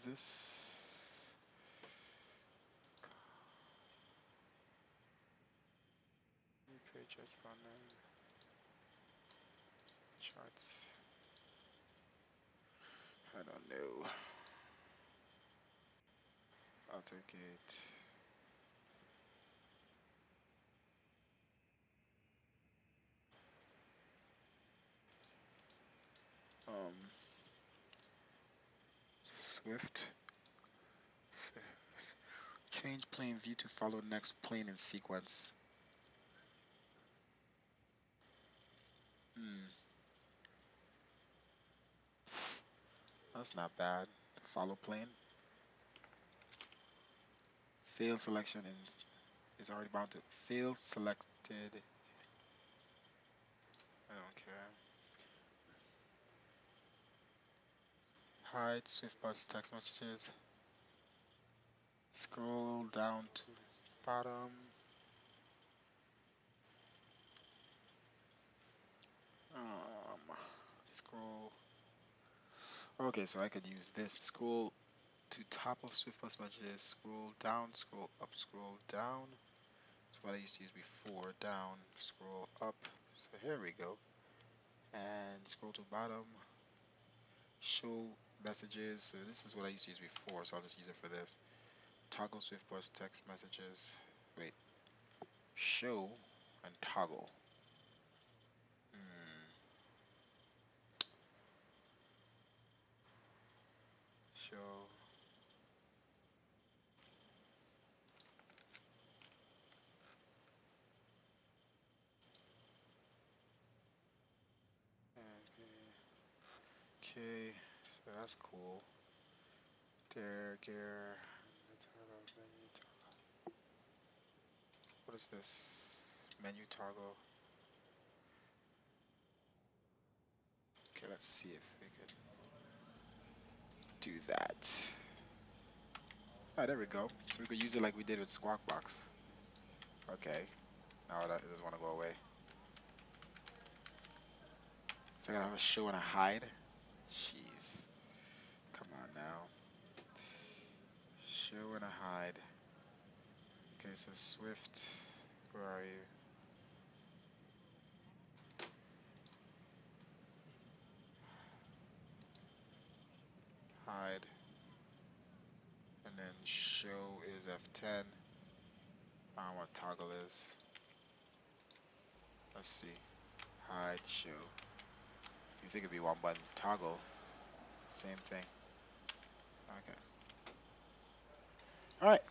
is this? New page has charts. I don't know. AutoGate. Swift. Change plane view to follow next plane in sequence. That's not bad. Follow plane. Fail selection is already bound to fail selected. I don't care. Hide Swift bus text messages. Scroll down to bottom. Scroll. Okay, so I could use this. Scroll to top of Swift bus messages. Scroll down. Scroll up. Scroll down. That's what I used to use before. Down. Scroll up. So here we go. And scroll to bottom. Show messages. So this is what I used to use before, so I'll just use it for this. Toggle Swift bus text messages. Wait. Show and toggle. Show. Okay, so that's cool. There, gear. What is this? Menu toggle. Okay, let's see if we could do that. Ah, there we go. So we could use it like we did with Squawk Box. Okay. Now it doesn't want to go away. So I gotta have a show and a hide. Jeez. Come on now. Show and a hide. Okay, so Swift. Where are you? Hide. And then show is F10. I don't know what toggle is. Let's see. Hide, show. You think it'd be one button toggle. Same thing. Okay. Alright.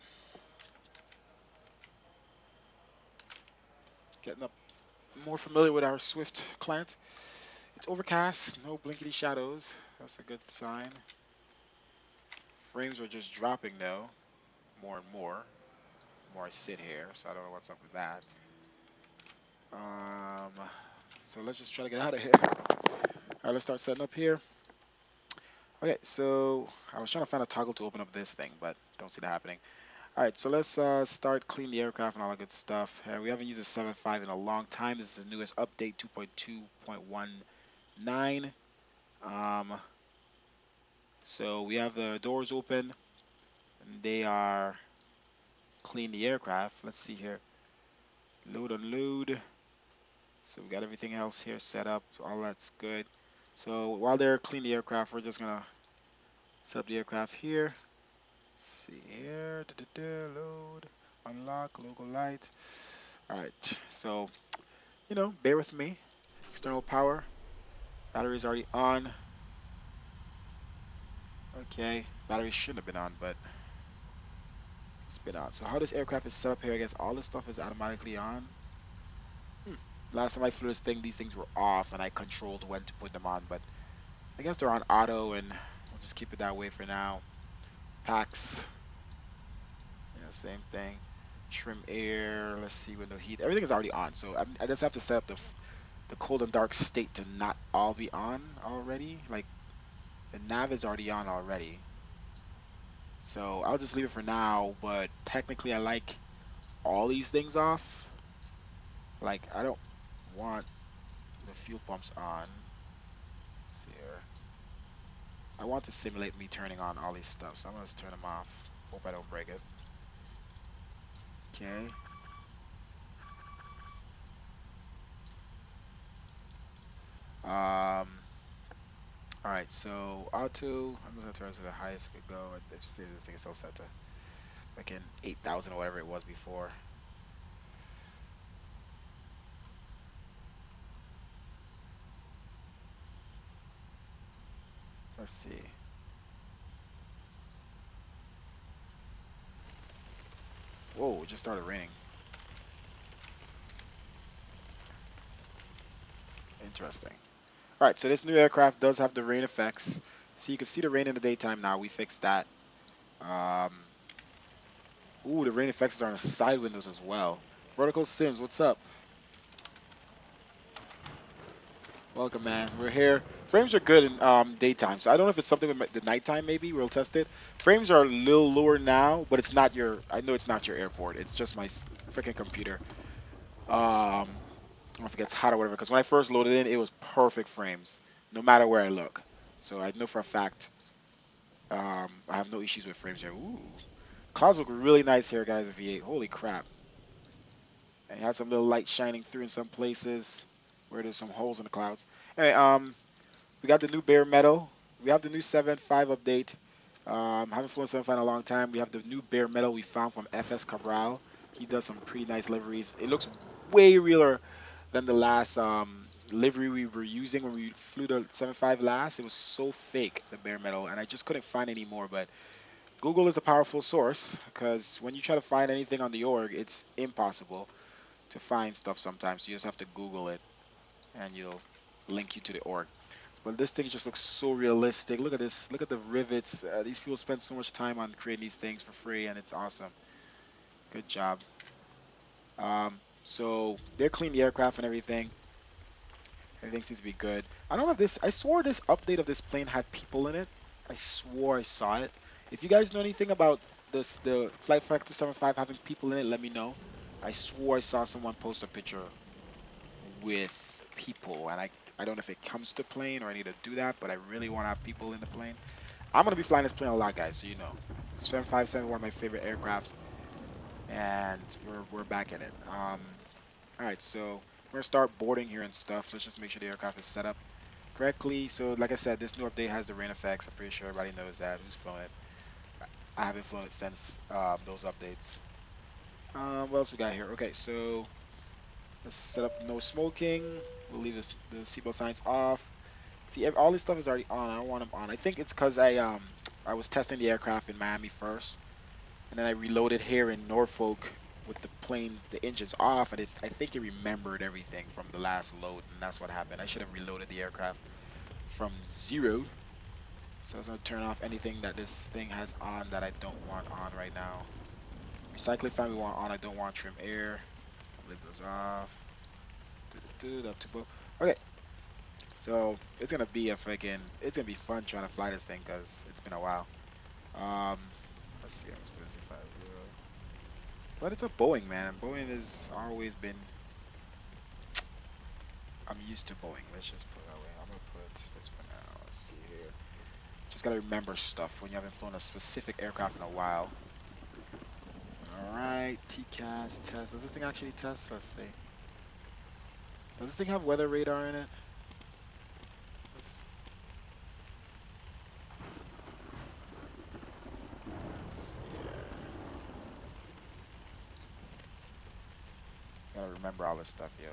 Getting up more familiar with our Swift client. It's overcast, no blinkety shadows. That's a good sign. Frames are just dropping though. More and more. The more I sit here, so I don't know what's up with that. So let's just try to get out of here. Alright, let's start setting up here. Okay, so I was trying to find a toggle to open up this thing, but don't see that happening. Alright, so let's start clean the aircraft and all that good stuff. We haven't used a 7.5 in a long time. This is the newest update, 2.2.19. So we have the doors open, and they are clean the aircraft. Let's see here. Load, unload. So we got everything else here set up. All that's good. So while they're cleaning the aircraft, we're just gonna set up the aircraft here. See here. Load, unlock, logo light. All right. So bear with me. External power. Battery's already on. Okay. Battery shouldn't have been on, but it's been on. So how this aircraft is set up here, I guess all this stuff is automatically on. Last time I flew this thing, these things were off, and I controlled when to put them on, but I guess they're on auto, and we'll just keep it that way for now. Packs. Yeah, same thing. Trim air. Let's see, window heat. Everything is already on, so I just have to set up the cold and dark state to not all be on already. Like, the nav is already on already. So I'll just leave it for now, but technically I like all these things off. Like, I don't want the fuel pumps on. Let's see here. I want to simulate me turning on all these stuff, so I'm gonna just turn them off. Hope I don't break it. Okay. All right. So auto. I'm just gonna turn it to the highest it could go. Let's see if this thing is still set to fucking 8,000 or whatever it was before. Let's see. Whoa! It just started raining. Interesting. All right. So this new aircraft does have the rain effects. So you can see the rain in the daytime now. We fixed that. Um. Ooh, the rain effects are on the side windows as well. Vertical Sims, what's up? Welcome, man. We're here. Frames are good in daytime, so I don't know if it's something with the nighttime. Maybe we'll test it. Frames are a little lower now, but it's not your. I know it's not your airport. It's just my freaking computer. I don't know if it gets hot or whatever. Because when I first loaded in, it was perfect frames, no matter where I look. So I know for a fact I have no issues with frames here. Ooh, clouds look really nice here, guys. In V8. Holy crap! And it has some little light shining through in some places where there's some holes in the clouds. Anyway, we got the new bare metal. We have the new 7.5 update. Haven't flown 7.5 in a long time. We have the new bare metal we found from FS Cabral. He does some pretty nice liveries. It looks way realer than the last livery we were using when we flew the 7.5 last. It was so fake, the bare metal, and I just couldn't find any more. But Google is a powerful source because when you try to find anything on the org, it's impossible to find stuff sometimes. You just have to Google it and you'll link you to the org. But this thing just looks so realistic. Look at this. Look at the rivets. These people spend so much time on creating these things for free, and it's awesome. Good job. So they're cleaning the aircraft and everything. Everything seems to be good. I don't know if this. I swore this update of this plane had people in it. I swore I saw it. If you guys know anything about this, the Flight Factor 75 having people in it, let me know. I swore I saw someone post a picture with people, and I don't know if it comes to plane or I need to do that, but I really want to have people in the plane. I'm gonna be flying this plane a lot, guys, so you know. 757 one of my favorite aircrafts, and we're back in it. All right, so we're gonna start boarding here and stuff. Let's just make sure the aircraft is set up correctly. So, like I said, this new update has the rain effects. I'm pretty sure everybody knows that. Who's flown it? I haven't flown it since those updates. What else we got here? Okay, so let's set up no smoking. We'll leave the seatbelt signs off. See, all this stuff is already on. I don't want them on. I think it's because I was testing the aircraft in Miami first, and then I reloaded here in Norfolk with the plane, the engines off, and I think it remembered everything from the last load, and that's what happened. I should have reloaded the aircraft from zero. So I was gonna turn off anything that this thing has on that I don't want on right now. Recycling fan we want on. I don't want trim air. Leave those off. Up to both. Okay, so it's gonna be a freaking. It's gonna be fun trying to fly this thing because it's been a while. Um, let's see. I'm just putting 50. But it's a Boeing, man. Boeing has always been. I'm used to Boeing. Let's just put it that way. I'm gonna put this for now. Let's see here. Just gotta remember stuff when you haven't flown a specific aircraft in a while. All right, TCAS test. Does this thing actually test? Let's see. Does this thing have weather radar in it? Let's see here. Gotta remember all this stuff, yo.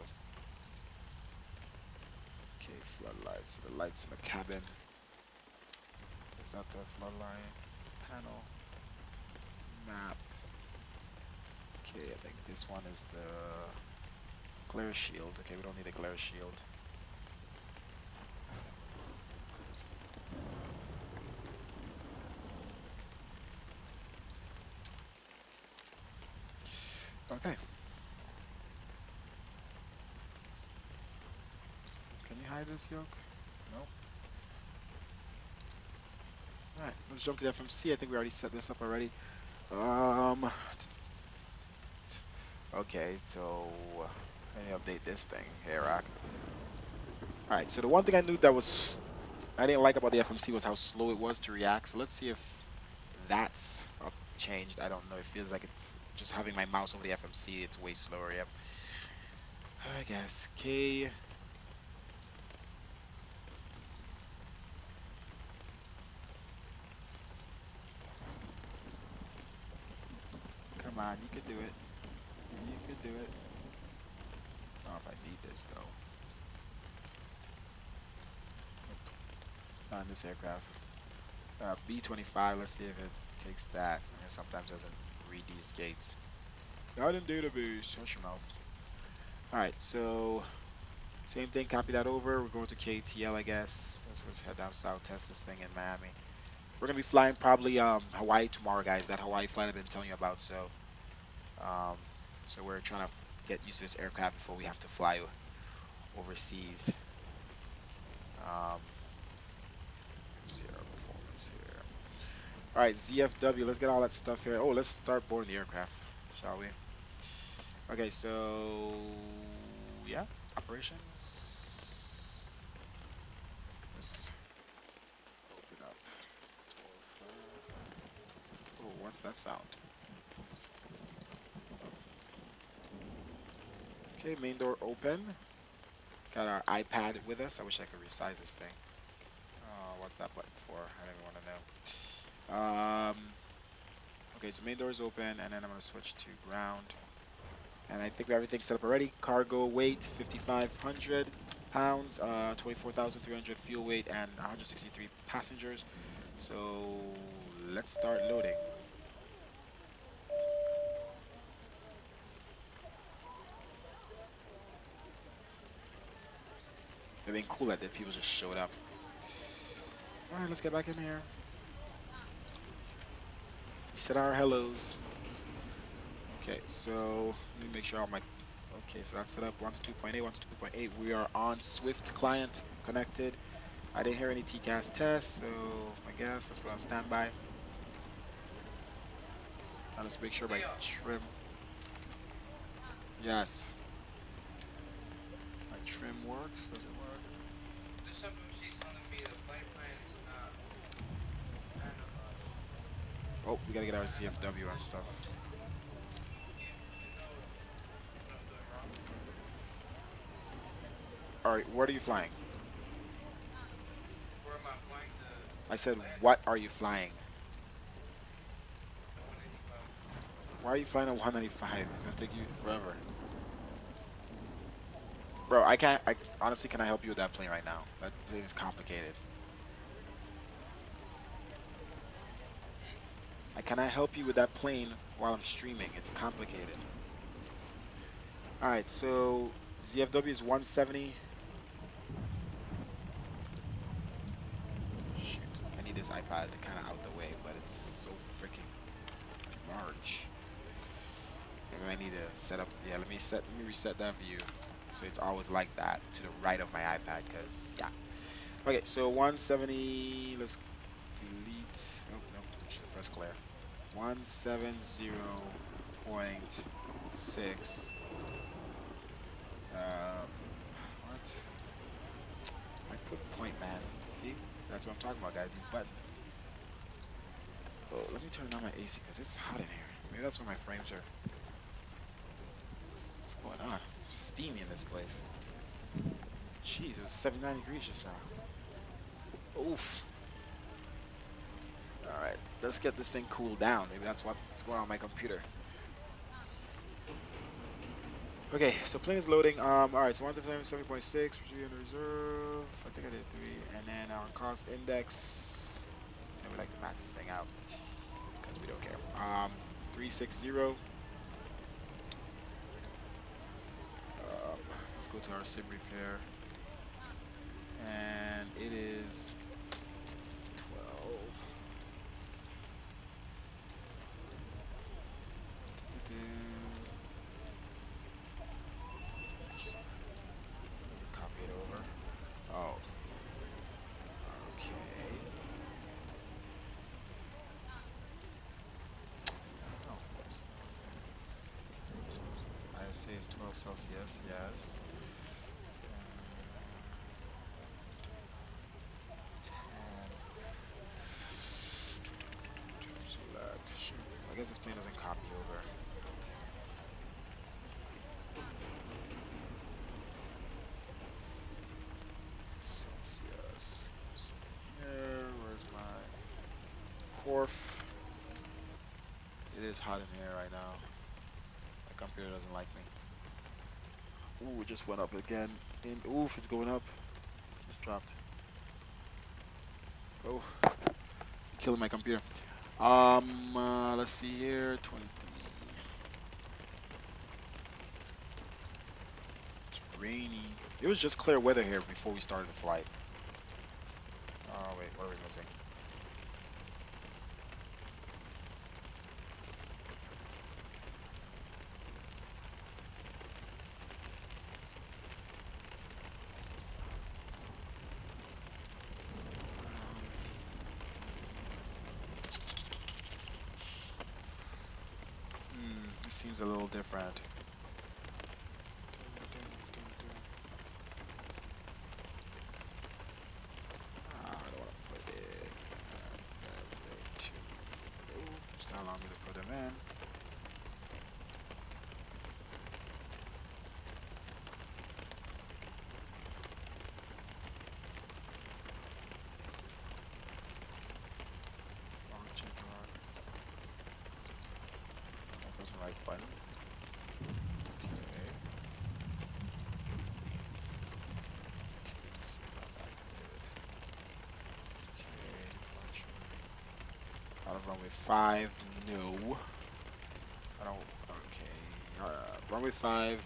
Okay, floodlights. So the lights in the cabin. Is that the floodlight panel? Map. Okay, I think this one is the glare shield. Okay, we don't need a glare shield. Okay, can you hide this yoke? No. Alright, let's jump to the FMC. I think we already set this up already. Um, okay, so let me update this thing. Hey, Rock. Alright, so the one thing I knew that was I didn't like about the FMC was how slow it was to react. So let's see if that's changed. I don't know. It feels like it's just having my mouse over the FMC. It's way slower. Yep. I guess. K. Come on, you could do it. You could do it. I don't know if I need this though. Nope. Not in this aircraft. B-25. Let's see if it takes that. And it sometimes doesn't read these gates. Not in database. Hush your mouth. All right. So same thing. Copy that over. We're going to KTL, I guess. Let's head down south. Test this thing in Miami. We're gonna be flying probably Hawaii tomorrow, guys. That Hawaii flight I've been telling you about. Um, so we're trying to get used to this aircraft before we have to fly overseas. Um, see our performance here. All right, ZFW. Let's get all that stuff here. Oh, let's start boarding the aircraft, shall we? Okay, so yeah, operations. Let's open up. Oh, what's that sound? Okay, main door open. Got our iPad with us. I wish I could resize this thing. What's that button for? I don't even want to know. Okay, so main door is open, and then I'm gonna switch to ground. And I think everything's set up already. Cargo weight 5,500 pounds, 24,300 fuel weight, and 163 passengers. So let's start loading. They're being cool at that. People just showed up. All right, let's get back in here. We said our hellos. Okay, so let me make sure all my. Okay, so that's set up 1 to 2.8, 1 to 2.8. We are on Swift client connected. I didn't hear any TCAS tests, so I guess let's put on standby. Now let's make sure my trim. Yes. My trim works. Does it work? This she's telling me the flight plan is not analyzed. Oh, we gotta get our ZFW and stuff. Yeah, you know what I'm doing wrong? All right, what are you flying? Where am I flying to I said, land? what are you flying? The 185. Why are you flying a 195? It's gonna take you forever. Bro, I can't. I honestly, can I help you with that plane right now? That plane is complicated. Can I help you with that plane while I'm streaming? It's complicated. All right, so ZFW is 170. Shoot, I need this iPad kind of out the way, but it's so freaking large. Maybe I need to set up. Yeah, let me reset that view so it's always like that to the right of my iPad. Cause yeah. Okay, so 170. Let's delete. Oh no, should press clear. 170.6. What? I put point, man. See? That's what I'm talking about, guys. These buttons. Oh, let me turn on my AC because it's hot in here. Maybe that's why my frames are. What's going on? It's steamy in this place. Jeez, it was 79 degrees just now. Oof. All right, let's get this thing cooled down. Maybe that's what's going on my computer. Okay, so plane is loading. All right, so 177.6, 3 in reserve. I think I did 3, and then our cost index. We like to max this thing out because we don't care. 360. Let's go to our sim brief here, and it is 12. Doesn't copy it over. Oh, okay. Oh, whoops. I say it's 12 Celsius, yes. is hot in here right now. My computer doesn't like me. Ooh, it just went up again. And oof, it's going up. Just dropped. Oh, killing my computer. Let's see here. 23. It's rainy. It was just clear weather here before we started the flight. Oh wait, what are we missing? Um, this seems a little different. Dun, dun, dun, dun. I don't want to put it that way too. Nope, it's not allowing me to put them in. Wrong check mark. Am I pressing the right button? Okay. Okay, let's see if I've activated. Okay, departure. Out of runway 5, no. I don't, okay. Runway 5,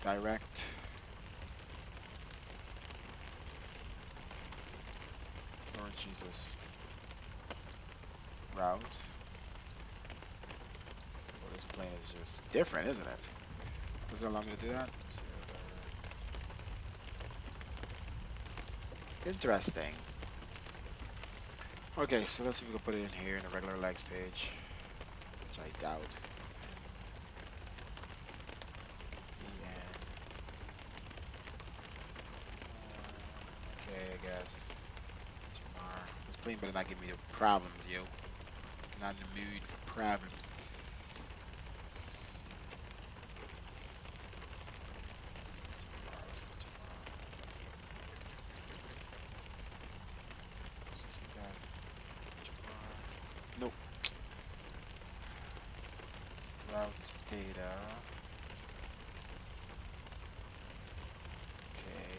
direct. Lord Jesus. Route. Well, this plane is just different, isn't it? Does it allow me to do that? So, interesting. Okay, so let's see if we can put it in here in the regular legs page, which I doubt. EN. Okay, I guess. Jamar. This plane better not give me the problems, yo. Not in the mood for problems. Jamar, let's do Jamar. Let's keep that. Jamar. Nope. Route data. Okay.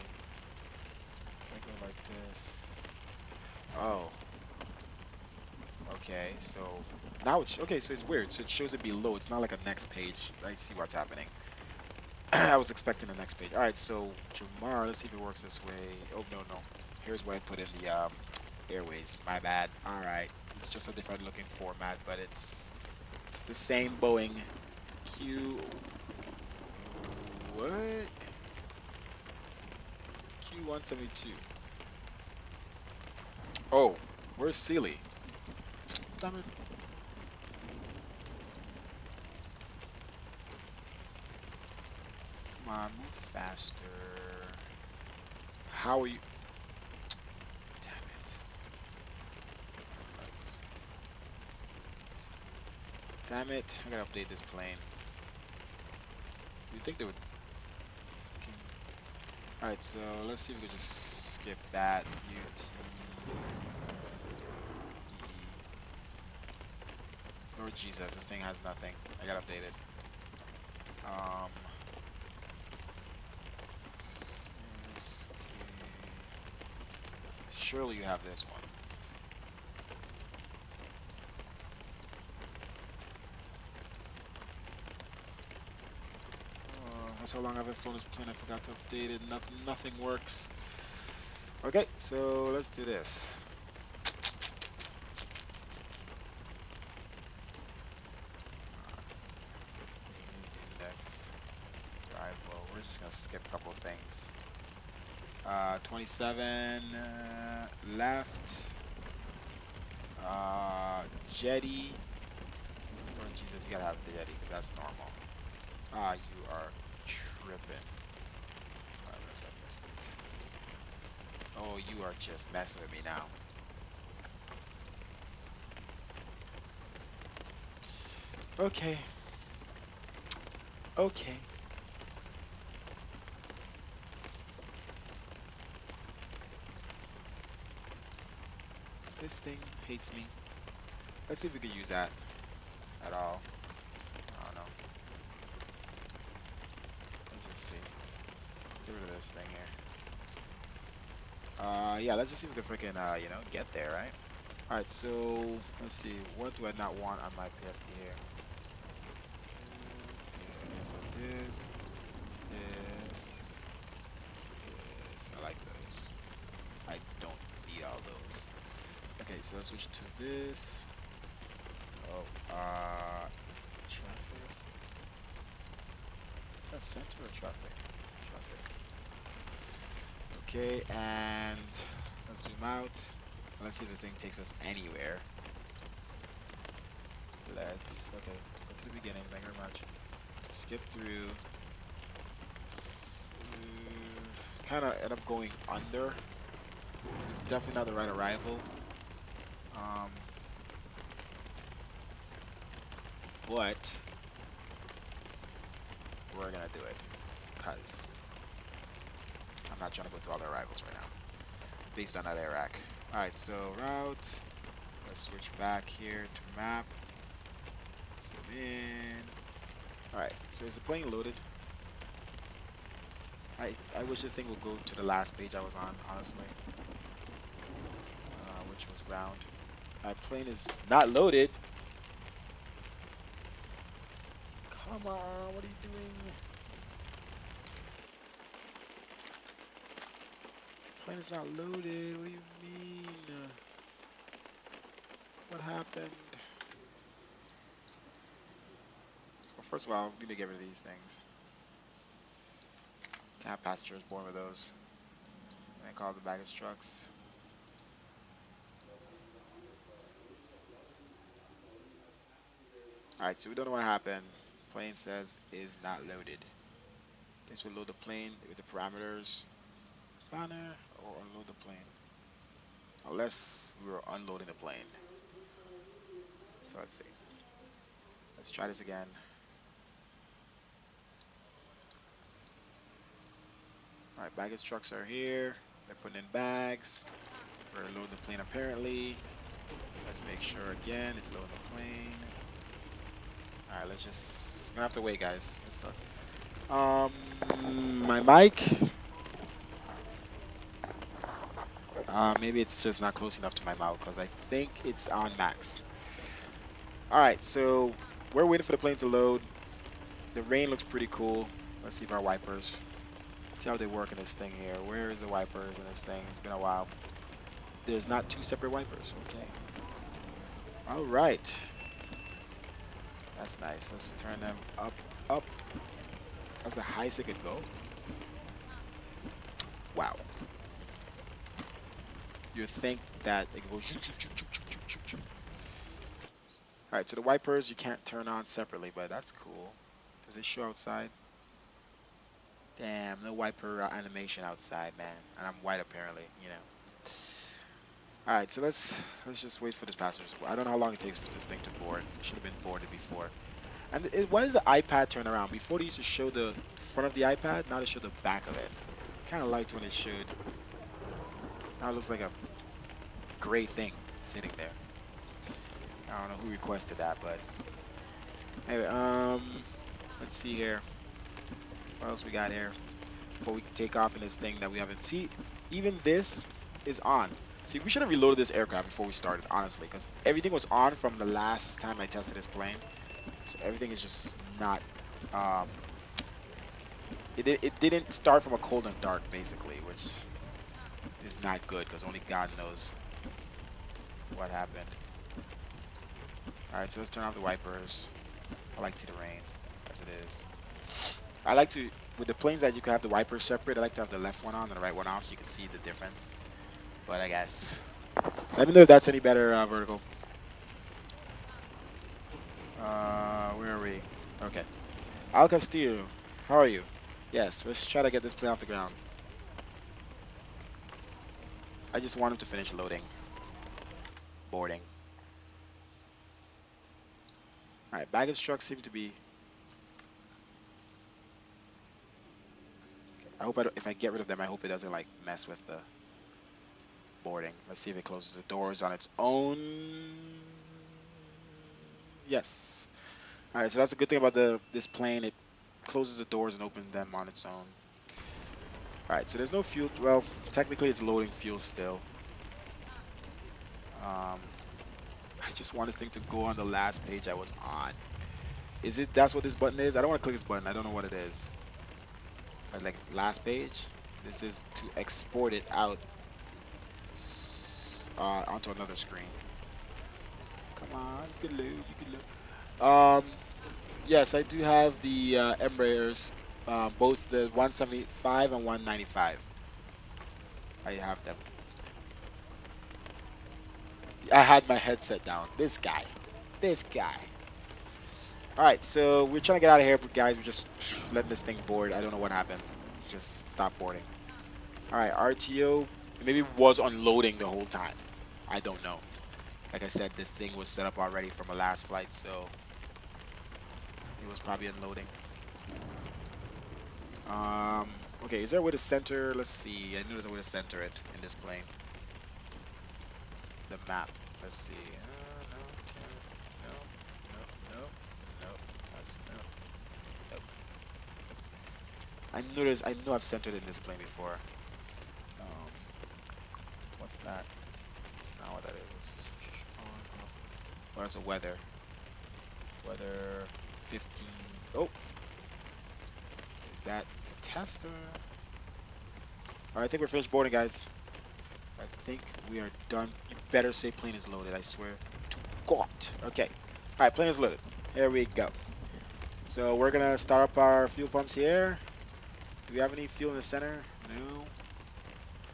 If I go like this. Oh. Okay, so now it's okay. So it's weird. So it shows it below. It's not like a next page. I see what's happening. I was expecting the next page. All right, so Jamar, let's see if it works this way. Oh no, no. Here's where I put in the airways. My bad. All right, it's just a different looking format, but it's the same Boeing Q. What? Q172. Oh, where's Sealy? Damn it! Come on, move faster. How are you? Damn it! Let's see. Damn it! I gotta update this plane. You think they would fucking? All right, so let's see if we can just skip that. UTE. Lord Jesus, this thing has nothing. I gotta update it. Um, surely you have this one. That's how long I haven't flown this plane. I forgot to update it. Nothing works. Okay, so let's do this. Index. Drive low. We're just gonna skip a couple of things. 27 left. Jetty. Lord Jesus, you gotta have the Jetty because that's normal. Ah, you are tripping. Unless I missed it. Oh, you are just messing with me now. Okay. Okay. This thing hates me. Let's see if we could use that at all. I don't know. Let's just see. Let's get rid of this thing here. Yeah, let's just see if we can freaking, get there, right? All right, so let's see. What do I not want on my PFD here? Okay, so this, I like those. I don't need all those. Okay, so let's switch to this. Oh, traffic. Is that center or traffic? Traffic. Okay, and let's zoom out. Let's see if this thing takes us anywhere. Okay, go to the beginning. Thank you very much. Skip through. Kind of end up going under. So it's definitely not the right arrival. Um, but we're gonna do it because I'm not trying to go through all the arrivals right now based on that Iraq. All right, so route. Let's switch back here to map. Zoom in. All right, so is the plane loaded? I wish the thing would go to the last page I was on, honestly, which was ground. My plane is not loaded. Come on, what are you doing? Plane is not loaded. What do you mean? What happened? Well, first of all, we need to get rid of these things. Can't have passengers born with those. And I call the baggage trucks. All right, so we don't know what happened. Plane says is not loaded. This will load the plane with the parameters. Planner or unload the plane. Unless we were unloading the plane. So let's see. Let's try this again. All right, baggage trucks are here. They're putting in bags. We're loading the plane apparently. Let's make sure again it's loading the plane. All right, let's just. I'm gonna have to wait, guys. It sucks. My mic. Maybe it's just not close enough to my mouth because I think it's on max. All right, so we're waiting for the plane to load. The rain looks pretty cool. Let's see if our wipers. See how they work in this thing here. Where is the wipers in this thing? It's been a while. There's not two separate wipers. Okay. All right. That's nice. Let's turn them up, up. That's the highest it could go. Wow. You'd think that it goes. All right. So the wipers you can't turn on separately, but that's cool. Does it show outside? Damn, no wiper animation outside, man. And I'm white apparently. All right, so let's just wait for this passenger. I don't know how long it takes for this thing to board. It should have been boarded before. And why does the iPad turn around? Before they used to show the front of the iPad, now they show the back of it. Kind of liked when it showed. Now it looks like a gray thing sitting there. I don't know who requested that, but anyway, let's see here. What else we got here? Before we take off in this thing that we haven't seen. Even this is on. See, we should have reloaded this aircraft before we started, honestly, because everything was on from the last time I tested this plane. So everything is just not. Um, it didn't start from a cold and dark, basically, which is not good because only God knows what happened. All right, so let's turn off the wipers. I like to see the rain as it is. I like to, with the planes that you can have the wipers separate, I like to have the left one on and the right one off so you can see the difference. But I guess. Let me know if that's any better vertical. Where are we? Okay. Al Castillo, how are you? Yes, let's try to get this plane off the ground. I just want him to finish loading, boarding. All right, baggage trucks seem to be. I hope if I get rid of them, I hope it doesn't like mess with the boarding. Let's see if it closes the doors on its own. Yes. All right, so that's a good thing about the this plane. It closes the doors and opens them on its own. All right, so there's no fuel. Well, technically it's loading fuel still. Um, I just want this thing to go on the last page I was on. Is it that's what this button is? I don't want to click this button. I don't know what it is. Like last page. This is to export it out onto another screen. Come on, you can load. You can load. Yes, I do have the Embraers, both the 175 and 195. I have them. I had my headset down. This guy. This guy. All right, so we're trying to get out of here, but guys, we're just letting this thing board. I don't know what happened. Just stop boarding. All right, RTO maybe was unloading the whole time. I don't know. Like I said, this thing was set up already from a last flight, so it was probably unloading. Okay, is there a way to center? Let's see. I know there's a way to center it in this plane. The map. Let's see. No, no, no, no, no. That's no, no. I know I've centered in this plane before. Um, what's that? Not what that is. On, off. Oh, that's a weather. Weather 15. Oh, is that the tester? All right, I think we're finished boarding, guys. I think we are done. You better say plane is loaded. I swear to God. Okay. All right, plane is loaded. Here we go. So we're gonna start up our fuel pumps here. Do we have any fuel in the center? No.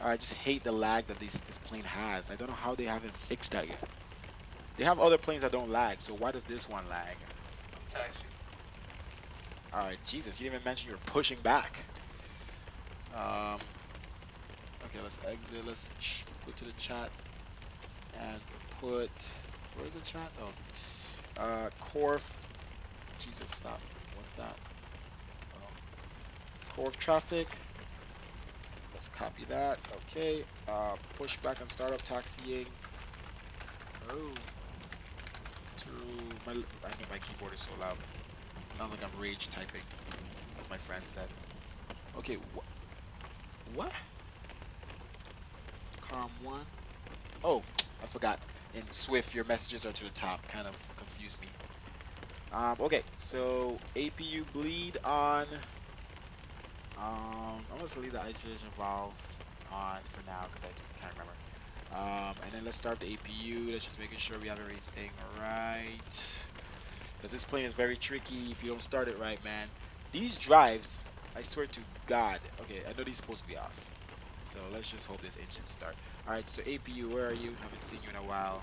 I just hate the lag that this plane has. I don't know how they haven't fixed that yet. They have other planes that don't lag, so why does this one lag? I'm taxi. All right, Jesus, you didn't even mention you were pushing back. Um, okay, let's exit. Let's go to the chat and put. Where's the chat? Oh, Corf. Jesus, stop. What's that? Um, Corf traffic. Let's copy that. Okay. Push back and startup taxiing. Oh, to my. I know my keyboard is so loud. Sounds like I'm rage typing, as my friend said. Okay, what? Com one. Oh, I forgot. In Swift, your messages are to the top. Kind of confused me. Okay, so APU bleed on. I'm gonna leave the isolation valve on for now because I can't remember. And then let's start the APU. Let's just making sure we have everything right. Because this plane is very tricky if you don't start it right, man. These drives, I swear to God. Okay, I know these supposed to be off. So let's just hope this engine start. All right, so APU, where are you? Haven't seen you in a while.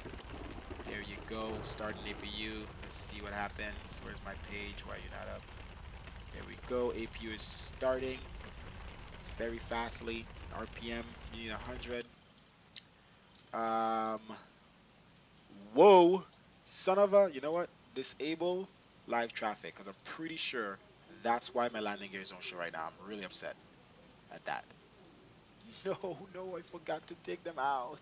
There you go. Starting APU. Let's see what happens. Where's my page? Why are you not up? There we go. APU is starting very fastly. RPM, you need 100. Um, whoa, son of a, you know what? Disable live traffic because I'm pretty sure that's why my landing gears don't show right now. I'm really upset at that. No, no, I forgot to take them out.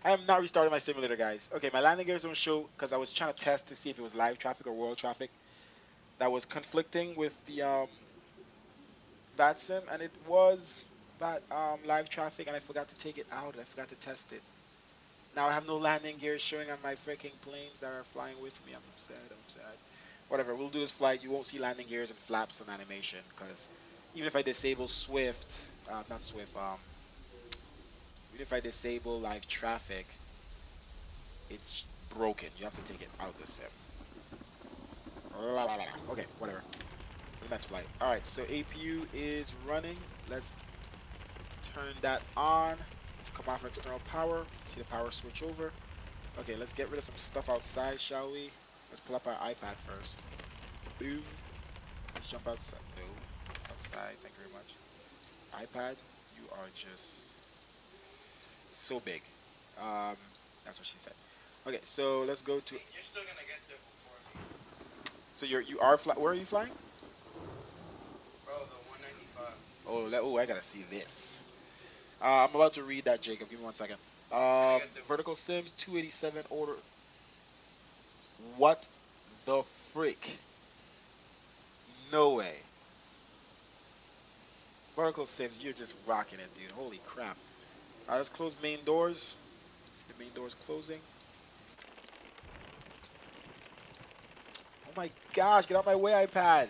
I am not restarting my simulator, guys. Okay, my landing gears don't show because I was trying to test to see if it was live traffic or world traffic that was conflicting with the Vatsim, and it was that live traffic, and I forgot to take it out. I forgot to test it. Now I have no landing gears showing on my freaking planes that are flying with me. I'm sad. I'm sad. Whatever. We'll do this flight. You won't see landing gears and flaps on animation because even if I disable Swift, not Swift, even if I disable live traffic, it's broken. You have to take it out the sim. Okay, whatever. For the next flight. All right. So APU is running. Let's turn that on. Let's come off external power. See the power switch over. Okay, let's get rid of some stuff outside, shall we? Let's pull up our iPad first. Boom. Let's jump outside. No, outside. Thank you very much. iPad, you are just so big. Um, that's what she said. Okay, so let's go to. You're still gonna get there before me. So you are fly. Where are you flying? Bro, the 195. Oh, I gotta see this. I'm about to read that, Jacob. Give me 1 second. You're gonna get there Vertical Sims 287 order. What the freak? No way. Vertical Sims, you're just rocking it, dude. Holy crap. All right, let's close main doors. See the main doors closing. Oh my gosh, get out my way, iPad.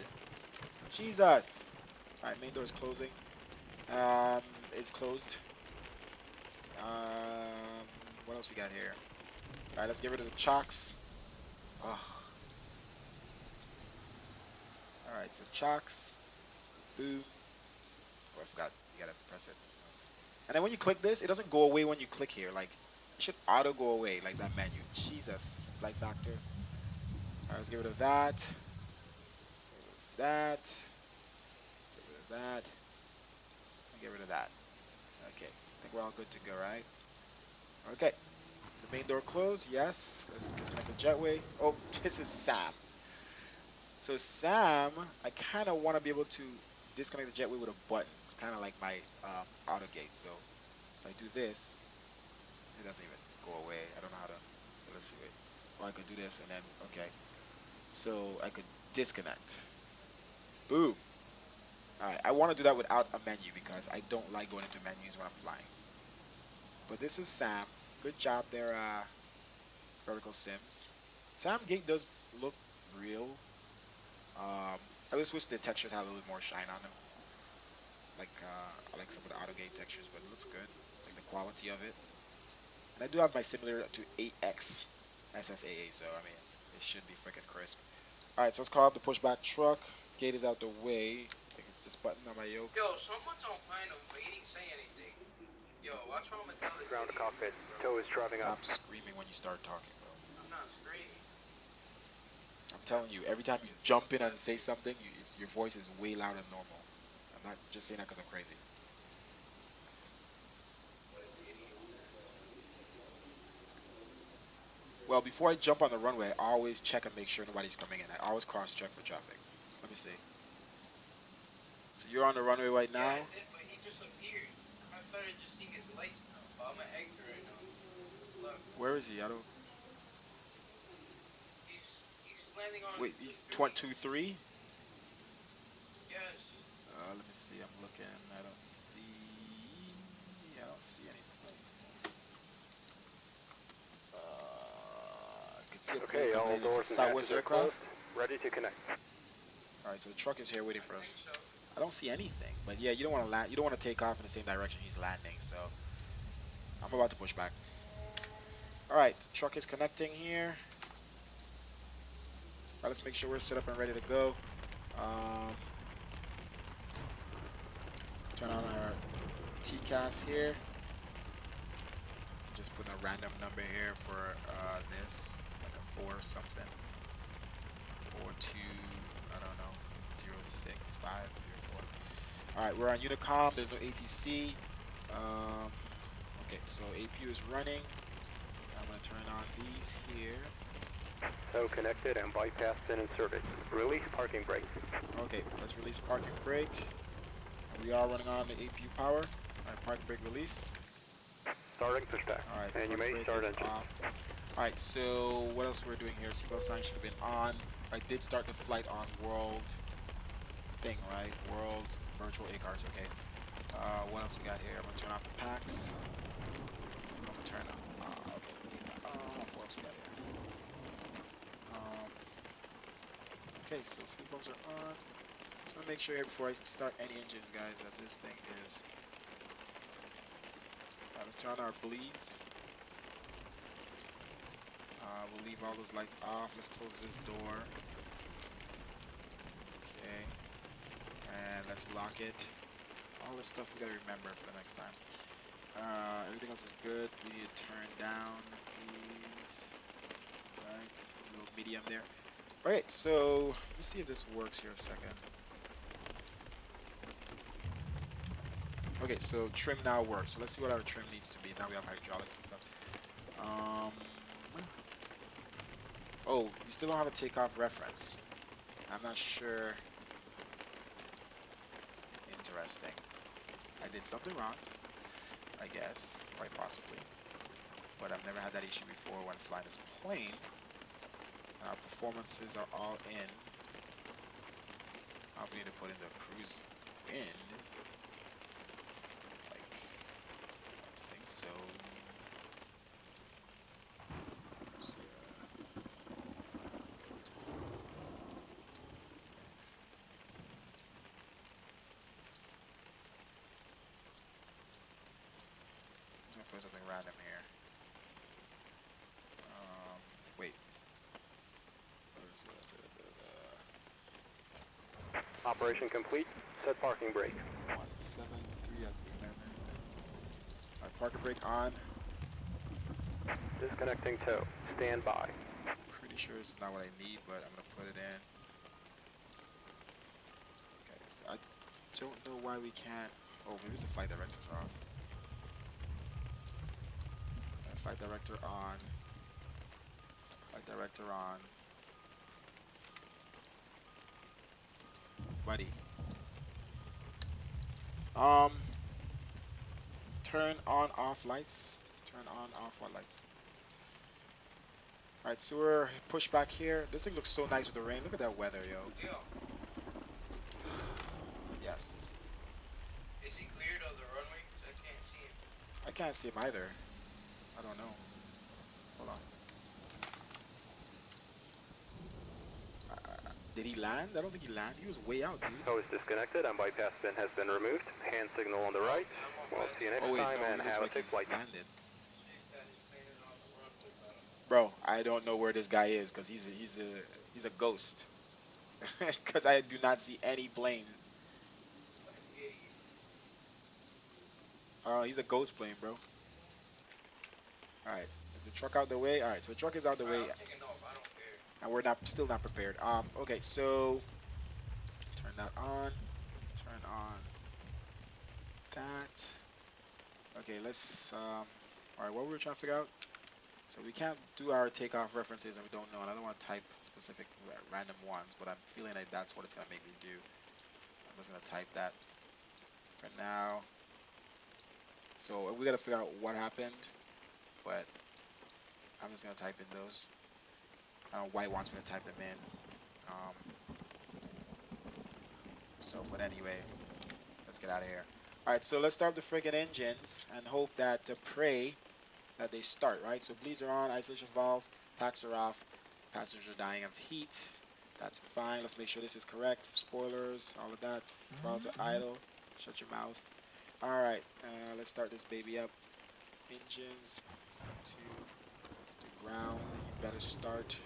Jesus. All right, main door is closing. It's closed. What else we got here? All right, let's get rid of the chocks. Oh, all right, so chocks. Boom. Oh, I forgot. You gotta press it once. And then when you click this, it doesn't go away when you click here. Like, it should auto go away, like that menu. Jesus, flight factor. All right, let's get rid of that. Get rid of that. Get rid of that. And get rid of that. Okay, I think we're all good to go, right? Okay, is the main door closed? Yes. Let's disconnect the jetway. Oh, this is Sam. So Sam, I kind of want to be able to disconnect the jetway with a button, kind of like my auto gate. So if I do this, it doesn't even go away. I don't know how to. Let's see. Wait. Or I could do this and then okay. So I could disconnect. Boom. All right. I want to do that without a menu because I don't like going into menus when I'm flying. But this is Sam. Good job there, Vertical Sims. Sam Gate does look real. I just wish the textures had a little more shine on them. Like I like some of the auto gate textures, but it looks good. Like the quality of it. And I do have my similar to 8X SSAA, so I mean it should be freaking crisp. All right, so let's call up the pushback truck. Gate is out the way. I think it's this button on my yoke. Yo, someone's on plane and waiting, say anything. Yo, watch what I'm gonna tell this Ground to idiot, cockpit. bro. Tow is driving up. Stop screaming when you start talking, bro. I'm not screaming. I'm telling you, every time you jump in and say something, your voice is way louder than normal. I'm not just saying that because I'm crazy. Well, before I jump on the runway, I always check and make sure nobody's coming in. I always cross-check for traffic. Let me see. So you're on the runway right Yeah, I now. did, but he just appeared. I started just seeing his lights now. But I'm gonna exit right now. Look, Where is he? I don't. he's landing on Wait, two he's three. 223. Yes. Let me see. I'm looking. I don't see. I don't see anything. I can see a plane Okay, coming all in. It's a doors and Southwest hatches are closed. aircraft. Ready to connect. All right, so the truck is here waiting I for think us. so. I don't see anything, but yeah, you don't want to land. You don't want to take off in the same direction he's landing. So I'm about to push back. All right, truck is connecting here. All right, let's make sure we're set up and ready to go. Um, turn on our TCAS here. Just putting a random number here for this, like a 4 something, 42, I don't know, 06534. All right, we're on Unicom. There's no ATC. Um, okay, so APU is running. I'm gonna turn on these here. So connected and bypass been inserted. Release parking brake. Okay, let's release parking brake. And we are running on the APU power. All right, parking brake release. Starting pushback. All right, And you parking may brake start is engine. off. All right, so what else we're doing here? Seatbelt sign should have been on. I did start the flight on world thing, right? World virtual ACARS, okay. What else we got here? I'm gonna turn off the packs. I'm gonna turn okay, leave that off. What else we got here? Um, okay, so fuel pumps are on. Just wanna make sure here before I start any engines, guys, that this thing is. Let's turn on our bleeds. We'll leave all those lights off. Let's close this door. Okay, and let's lock it. All this stuff we gotta remember for the next time. Everything else is good. We need to turn down these. Right, a little medium there. All right, so let me see if this works here a second. Okay, so trim now works. So let's see what our trim needs to be. Now we have hydraulics and stuff. Um, oh, we still don't have a takeoff reference. I'm not sure. Interesting. I did something wrong, I guess, quite possibly. But I've never had that issue before when flying this plane. Our performances are all in. Now we need to put in the cruise wind. Like, I don't think so. Let's see, 5, 0, 2, 4. I'm gonna put something random here. Wait. Where's Operation complete. Set parking brake. 173 at 11. Alright, parker brake on. Disconnecting tow. Stand by. Pretty sure it's not what I need, but I'm gonna put it in. Okay, so I don't know why we can't. Oh, maybe it's the flight director's off. Flight director on. Flight director on. Buddy. Um, turn on off lights. Turn on off what lights? Alright, so we're pushed back here. This thing looks so nice with the rain. Look at that weather, yo. Yo, Yes. is he cleared of the runway? Cause I can't see him. I can't see him either. I don't know. Hold on. Did he land? I don't think he landed. He was way out, dude. Tow is disconnected and bypass bin has been removed. Hand signal on the right. Cause I'm on We'll fast. see you next Oh wait, time no, and he looks have a like safe he's flight. landed. Shit that his plane is on the runway, but Bro, I don't know where this guy is because he's a ghost. Because I do not see any planes. like an idiot. He's a ghost plane, bro. All right, is the truck out the way? All right, so the truck is out the Alright, way, I'm taking off. I don't care. and we're not still not prepared. Okay, so turn that on. Turn on that. Okay, let's All right, what were we trying to figure out? So we can't do our takeoff references, and we don't know, and I don't want to type specific random ones, but I'm feeling like that's what it's gonna make me do. I'm just gonna type that for now. So we gotta figure out what happened, but I'm just gonna type in those. I don't know why it wants me to type them in. But anyway, let's get out of here. All right, so let's start the friggin' engines and hope that pray that they start, right? So bleeds are on, isolation valve, packs are off, passengers are dying of heat. That's fine. Let's make sure this is correct. Spoilers, all of that. Throttles are idle. Shut your mouth. All right, let's start this baby up. Engines, let's do ground. You better start.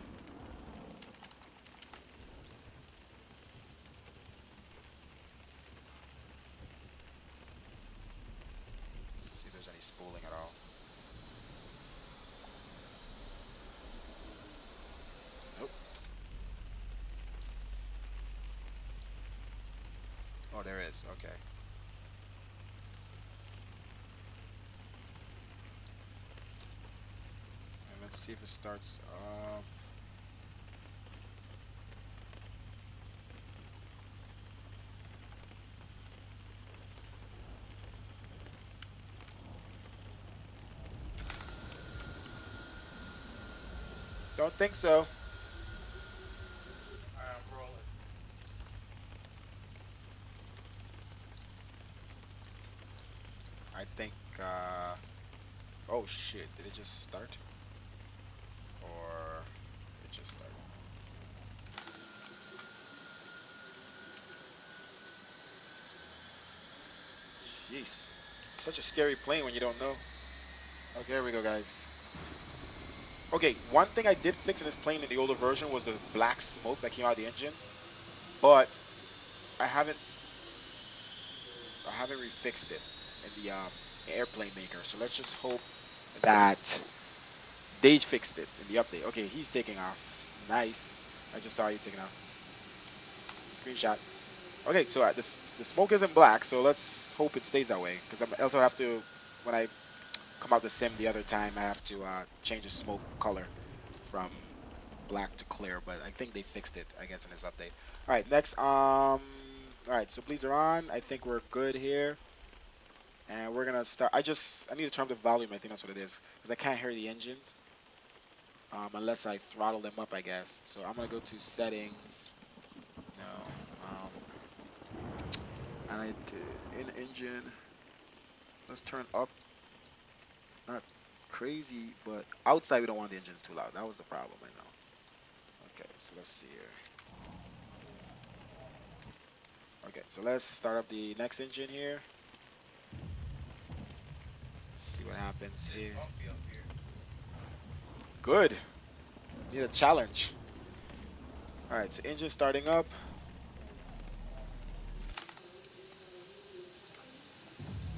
Let's see if there's any spooling at all. Nope. Oh, there is. Okay. And let's see if it starts up. Don't think so. Alright, I'm rolling. I think, oh shit, did it just start? Or it just started? Jeez. Such a scary plane when you don't know. Okay, here we go, guys. Okay, one thing I did fix in this plane in the older version was the black smoke that came out of the engines, but I haven't refixed it in the airplane maker. So let's just hope that they fixed it in the update. Okay, he's taking off. Nice. I just saw you taking off. Screenshot. Okay, so the smoke isn't black, so let's hope it stays that way. Because I also have to, when I come out the sim the other time, I have to change the smoke color from black to clear. But I think they fixed it, I guess, in this update. All right, next. All right, so bleeds are on. I think we're good here. And we're gonna start. I need to turn up the volume. I think that's what it is, because I can't hear the engines. unless I throttle them up, I guess. So I'm gonna go to settings. No. And I did in engine. Let's turn up. Not crazy, but outside we don't want the engines too loud. That was the problem, I know. Okay, so let's see here. Okay, so let's start up the next engine here. Let's see what happens It's here. bumpy up here. Good. Need a challenge. All right, so engine starting up.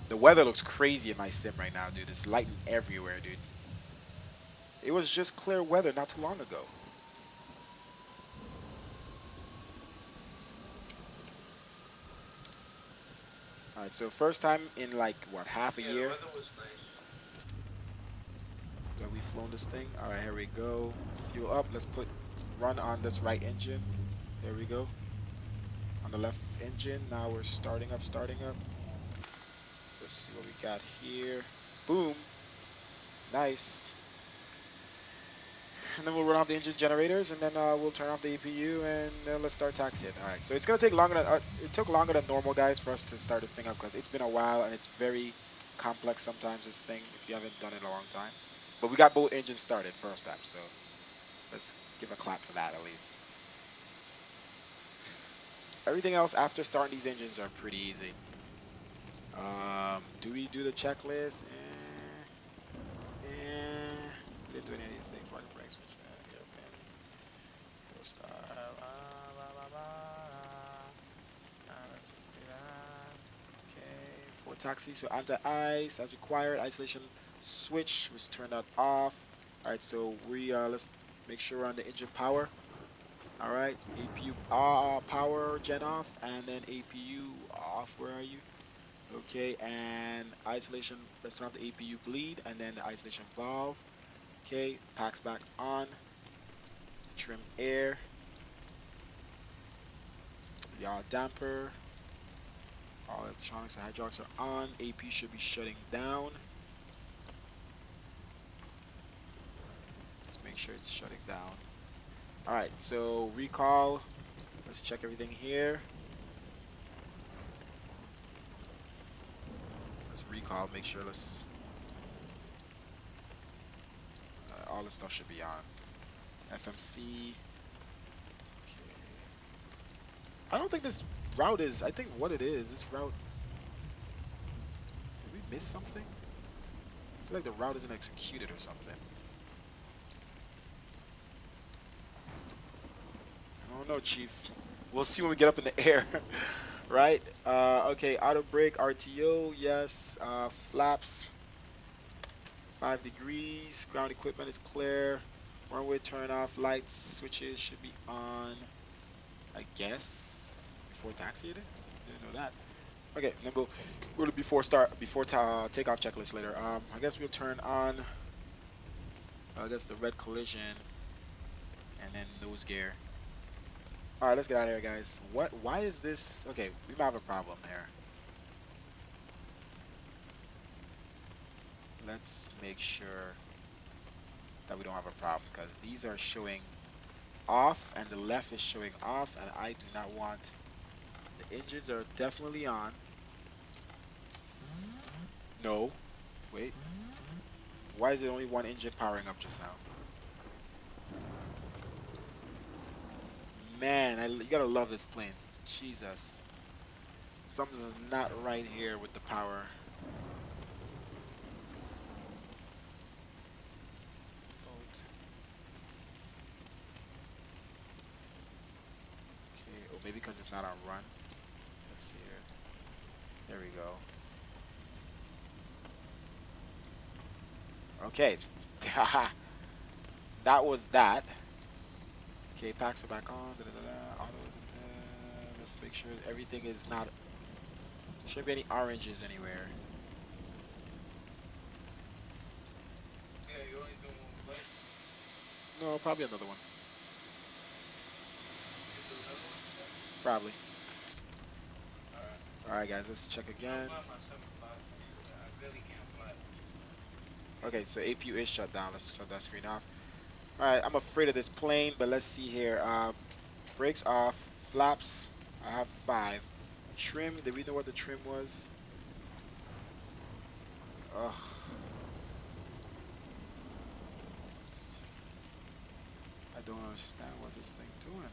The weather looks crazy in my sim right now, dude. It's lightning everywhere, dude. It was just clear weather not too long ago. All right, so first time in like what, half a Yeah, the year weather was nice. that we've flown this thing. All right, here we go. Fuel up. Let's put run on this right engine. There we go. On the left engine. Now we're starting up, starting up. Let's see what we got here. Boom. Nice. And then we'll run off the engine generators, and then we'll turn off the APU, and then let's start taxiing. All right. So it's gonna take longer than it took longer than normal, guys, for us to start this thing up because it's been a while and it's very complex sometimes. This thing, if you haven't done it in a long time, but we got both engines started first time, so let's give a clap for that at least. Everything else after starting these engines are pretty easy. Do we do the checklist? We didn't do any of these things. Parking brakes, switch, hairpins, fuel start. Let's just do that. Okay, for taxi, so anti-ice as required. Isolation switch was turned that off. All right, so we let's make sure we're on the engine power. All right, APU power gen off, and then APU off. Where are you? Okay, and isolation. Let's turn off the APU bleed, and then the isolation valve. Okay, packs back on. Trim air. Yaw damper. All electronics and hydraulics are on. AP should be shutting down. Let's make sure it's shutting down. All right, so recall. Let's check everything here. Let's recall. Make sure. Let's. All the stuff should be on. FMC. Okay. I don't think this route is. I think what it is. This route. Did we miss something? I feel like the route isn't executed or something. I don't know, Chief. We'll see when we get up in the air, right? Okay, auto brake, RTO, yes. Flaps, 5 degrees. Ground equipment is clear. Runway turn off. Lights, switches should be on, I guess. Before taxi, didn't know that. Okay, then we'll go to before takeoff checklist later. I guess we'll turn on. I guess the red collision and then nose gear. All right, let's get out of here, guys. What? Why is this? Okay, we might have a problem here. Let's make sure that we don't have a problem because these are showing off and the left is showing off, and I do not want. The engines are definitely on. No, wait. Why is it only one engine powering up just now? Man, you gotta love this plane. Jesus. Something's not right here with the power. Float. Okay, or maybe because it's not on run. Let's see here. There we go. Okay. That was that. Okay, packs are back on. Da, da, da, da, auto. Da, da, da. Let's make sure everything is not. Shouldn't be any oranges anywhere. Yeah, you only doing one flight. No, probably another one. You do another one, you said? Probably. Alright. All right, guys. Let's check I'm again. flying my 75. I really can't fly. Okay, so APU is shut down. Let's shut that screen off. All right, I'm afraid of this plane, but let's see here. Brakes off, flaps. I have 5. Trim. Did we know what the trim was? Ugh. I don't understand what's this thing doing.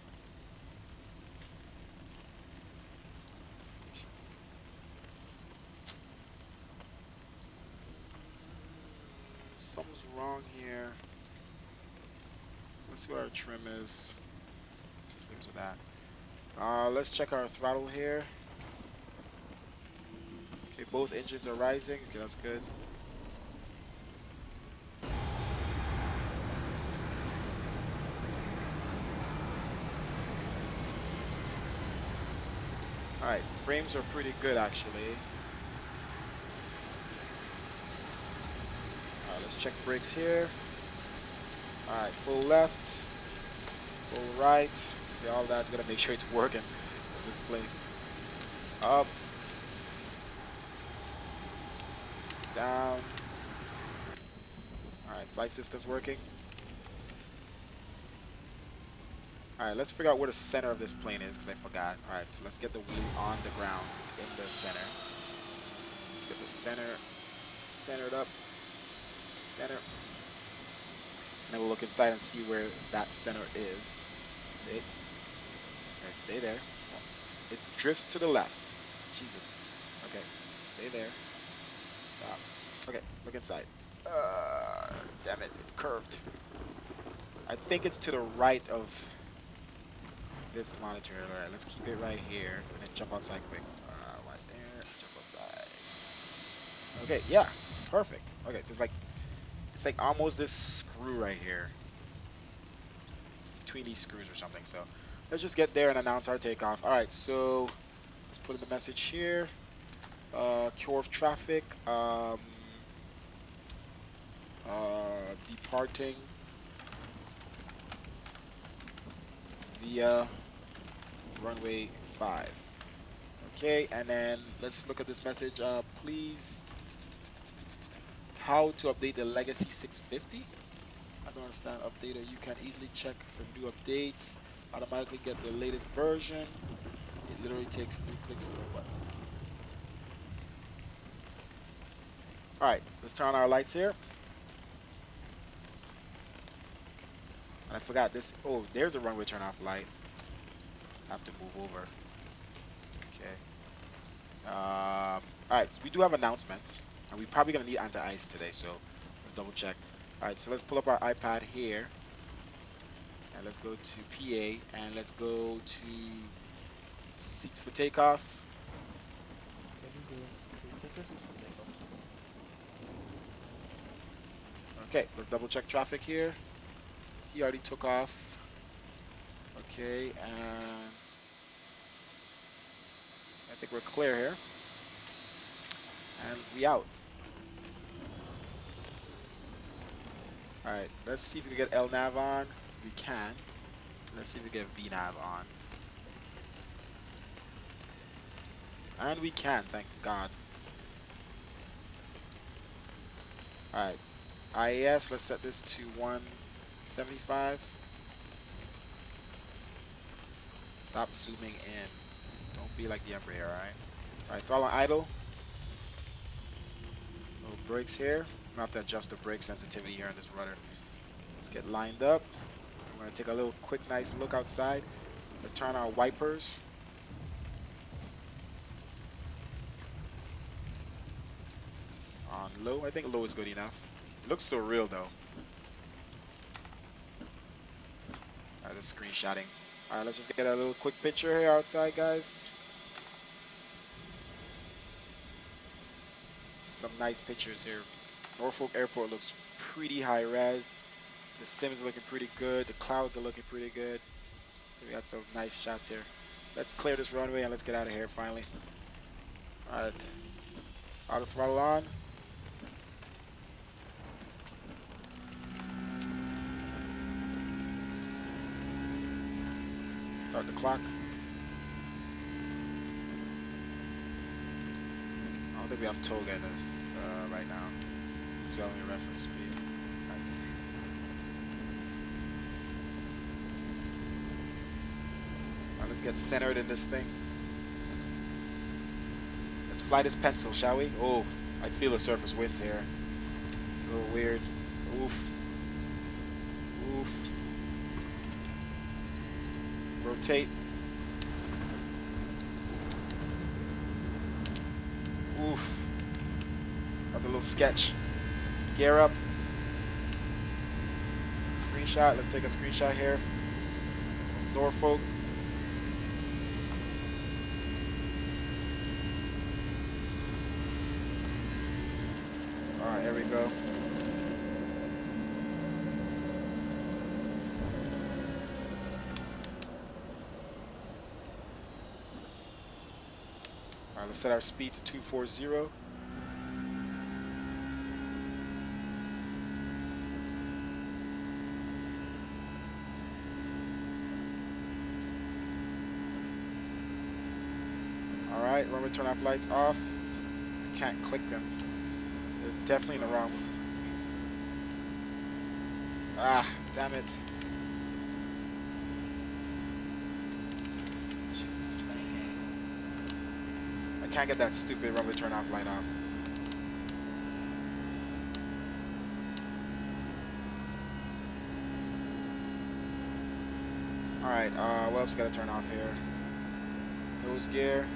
Notification. Something's wrong here. Let's see what our trim is. Just leave it to that. Let's check our throttle here. Okay, both engines are rising. Okay, that's good. All right, frames are pretty good actually. All right, let's check brakes here. All right, full left, full right. See all that. Gotta make sure it's working with this plane. Up, down. All right, flight system's working. All right, let's figure out where the center of this plane is because I forgot. All right, so let's get the wheel on the ground in the center. Let's get the center centered up, center. And then we'll look inside and see where that center is. Stay, okay, stay there. It drifts to the left. Jesus. Okay, stay there. Stop. Okay, look inside. Damn it, it curved. I think it's to the right of this monitor. All right, let's keep it right here and then jump outside quick. Right there, jump outside. Okay, yeah, perfect. Okay, so it's like almost this screw right here between these screws or something. So let's just get there and announce our takeoff. All right, so let's put in the message here. Cure of traffic. Departing via runway 5. Okay, and then let's look at this message. Please, how to update the Legacy 650? I don't understand. Updater, you can easily check for new updates. Automatically get the latest version. It literally takes 3 clicks to the button. All right, let's turn on our lights here. And I forgot this. Oh, there's a runway turn off light. I have to move over. Okay. All right, so we do have announcements, and we're probably gonna need anti-ice today, so let's double check. All right, so let's pull up our iPad here, and let's go to PA, and let's go to seats for takeoff. Okay, let's double check traffic here. He already took off. Okay, and I think we're clear here, and we out. All right, let's see if we can get LNAV on. We can. Let's see if we get VNAV on. And we can, thank God. All right, IAS, let's set this to 175. Stop zooming in. Don't be like the Embraer, all right? All right, throttle on idle. No brakes here. I'm gonna have to adjust the brake sensitivity here on this rudder. Let's get lined up. I'm gonna take a little quick, nice look outside. Let's turn on our wipers. On low, I think low is good enough. It looks so real though. All right, just screenshotting. All right, let's just get a little quick picture here outside, guys. Some nice pictures here. Norfolk Airport looks pretty high res. The sims are looking pretty good. The clouds are looking pretty good. We got some nice shots here. Let's clear this runway and let's get out of here finally. All right, auto throttle on. Start the clock. I don't think we have toga in this right now. So only reference speed. Let's get centered in this thing. Let's fly this pencil, shall we? Oh, I feel the surface winds here. It's a little weird. Oof. Oof. Rotate. Oof. That's a little sketch. Gear up. Screenshot. Let's take a screenshot here. Norfolk. Alright, here we go. Alright, let's set our speed to 240. Alright, runway turn off lights off. I can't click them. They're definitely in the wrong. Ah, damn it. Jesus. I can't get that stupid runway turn off light off. Alright, what else we gotta turn off here? Nose gear.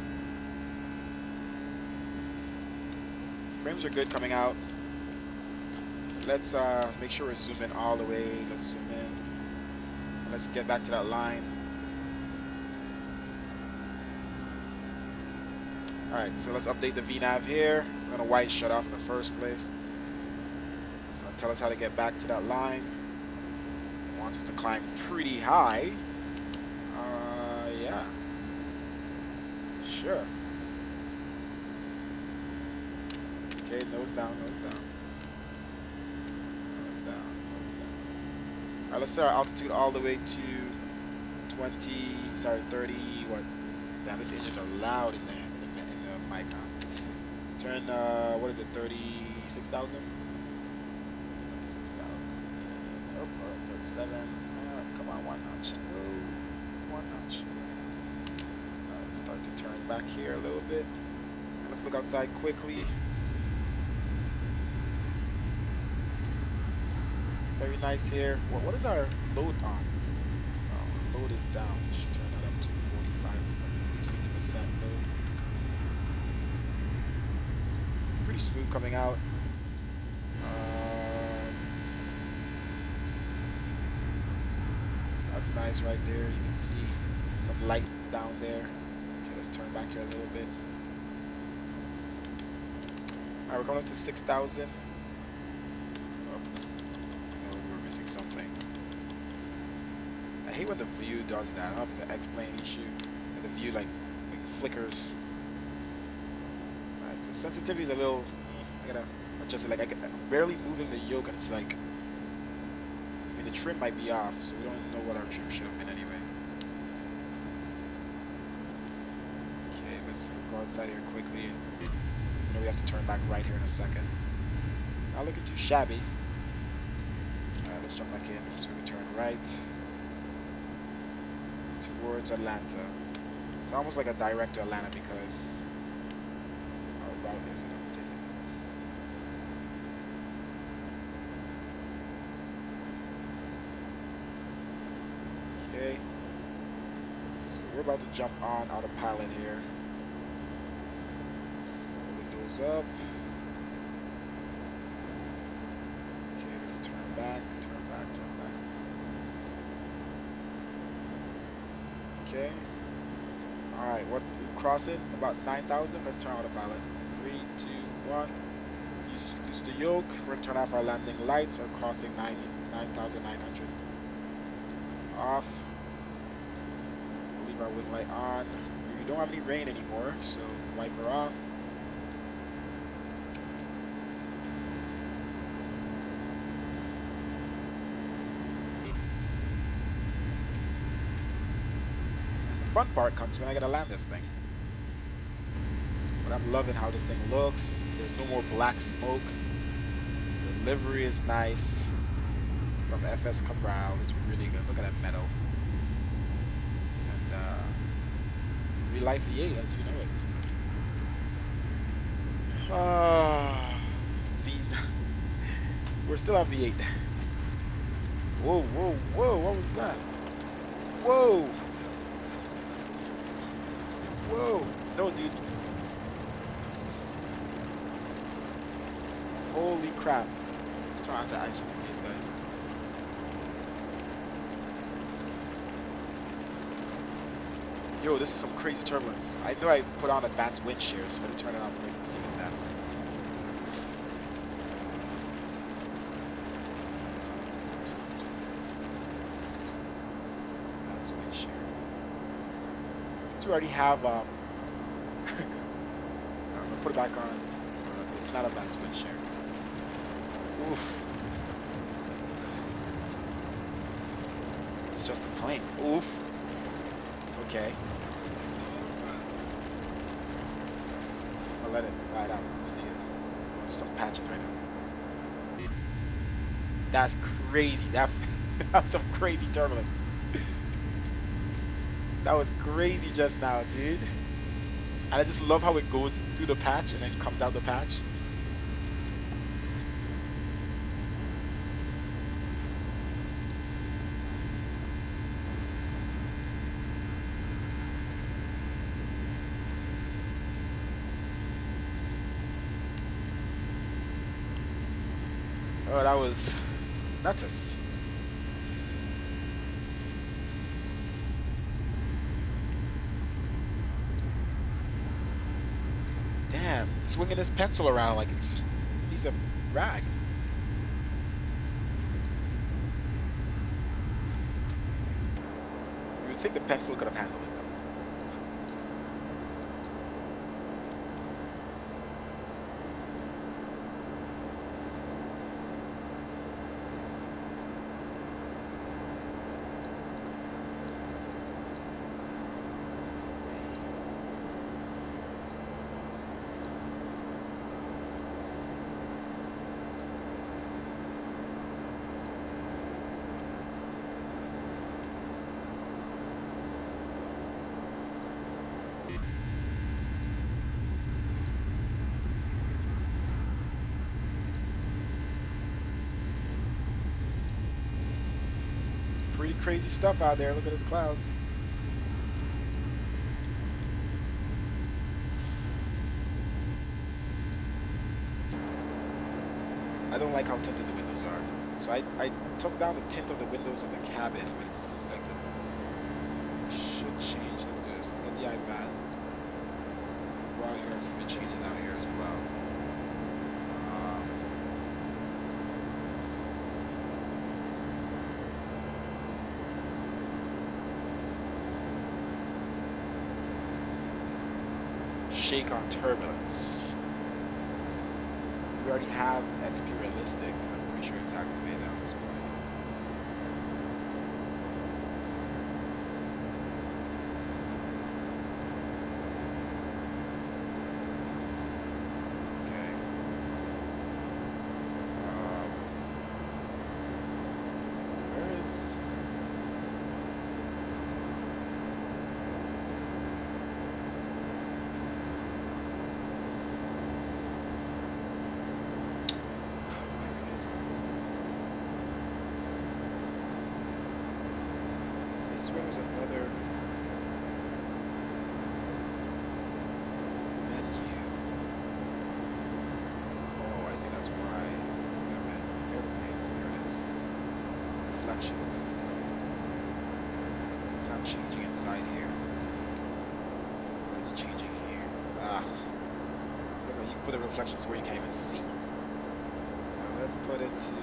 Frames are good coming out. Let's make sure we're zoomed in all the way. Let's zoom in. And let's get back to that line. Alright, so let's update the VNAV here. We're gonna white shut off in the first place. It's gonna tell us how to get back to that line. It wants us to climb pretty high. Yeah. Sure. Okay, nose down, nose down. Nose down, nose down. Alright, let's set our altitude all the way to 30, what? Damn, these engines are loud in there. In the mic, huh? Let's turn, what is it, 36,000? 36,000. Oh, 37. Come on, one notch. Oh, one notch. Let's start to turn back here a little bit. And let's look outside quickly. Very nice here. What is our load on? Oh, load is down. We should turn that up to 45. It's 50% load. Pretty smooth coming out. That's nice right there. You can see some light down there. Okay, let's turn back here a little bit. Alright, we're going up to 6,000. We're missing something. I hate when the view does that. I don't know if it's an X-plane issue. And the view like flickers. Alright, so sensitivity is a little. I gotta adjust it. Like I'm barely moving the yoke, and it's like. I mean, the trim might be off, so we don't know what our trim should have been anyway. Okay, let's go outside here quickly. I know we have to turn back right here in a second. Not looking too shabby. Alright, let's jump back in so we can turn right towards Atlanta. It's almost like a direct to Atlanta because our route isn't updated. Okay. So we're about to jump on autopilot here. So windows up. Okay, let's turn back, turn back, turn back. Okay. Alright, what we're crossing? About 9,000. Let's turn autopilot. 3, 2, 1. Use the yoke. We're gonna turn off our landing lights. We're crossing 9,900. Off. We'll leave our wing light on. We don't have any rain anymore, so wipe her off. Fun part comes when I gotta land this thing. But I'm loving how this thing looks. There's no more black smoke. The livery is nice. From FS Cabral, it's really good. Look at that metal. And real life V8 as you know it. Ah, V. We're still on V8. Whoa, whoa, whoa! What was that? Whoa, whoa! No, dude. Holy crap! Let's try to ice just in case, guys. Yo, this is some crazy turbulence. I know I put on advanced wind shear, so let me turn it off quick and see if it's that. Advanced wind shear. Since we already have I'm gonna put it back on. It's not advanced wind shear. Oof. It's just a plane. Oof. Okay. I'll let it ride out. Let's see it. Some patches right now. That's crazy. That's some crazy turbulence. That was crazy just now, dude. And I just love how it goes through the patch and then comes out the patch. Oh, that was nuts. Damn, swinging his pencil around like he's a rag. You would think the pencil could have handled it though. Pretty crazy stuff out there. Look at those clouds. I don't like how tinted the windows are. So I took down the tint of the windows in the cabin, but it seems like it should change. Let's do this. Let's get the iPad. Let's go out here and see if it changes out here as well. Shake on turbulence. We already have XP realistic. I'm pretty sure it's activated at this point. Okay. Where is? I swear there's another menu. Oh, I think that's why. Wait a minute. Airplane. Here it is. Reflections. So it's not changing inside here. It's changing here. Ah. So you can put the reflections where you can't even see. So let's put it to.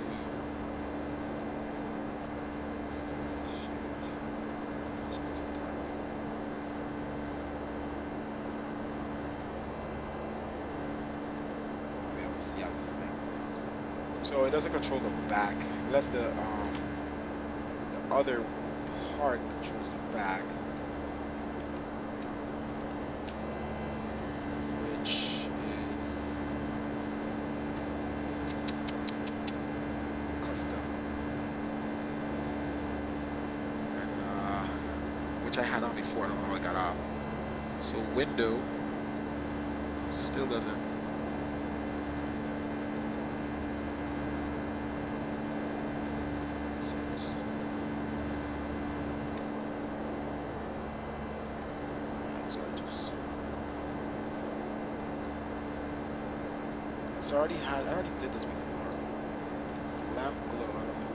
So it doesn't control the back, unless the other part controls the back, which is custom, and which I had on before. I don't know how it got off. So window still doesn't. So I just. So I already did this before. Lamp glow. I don't know.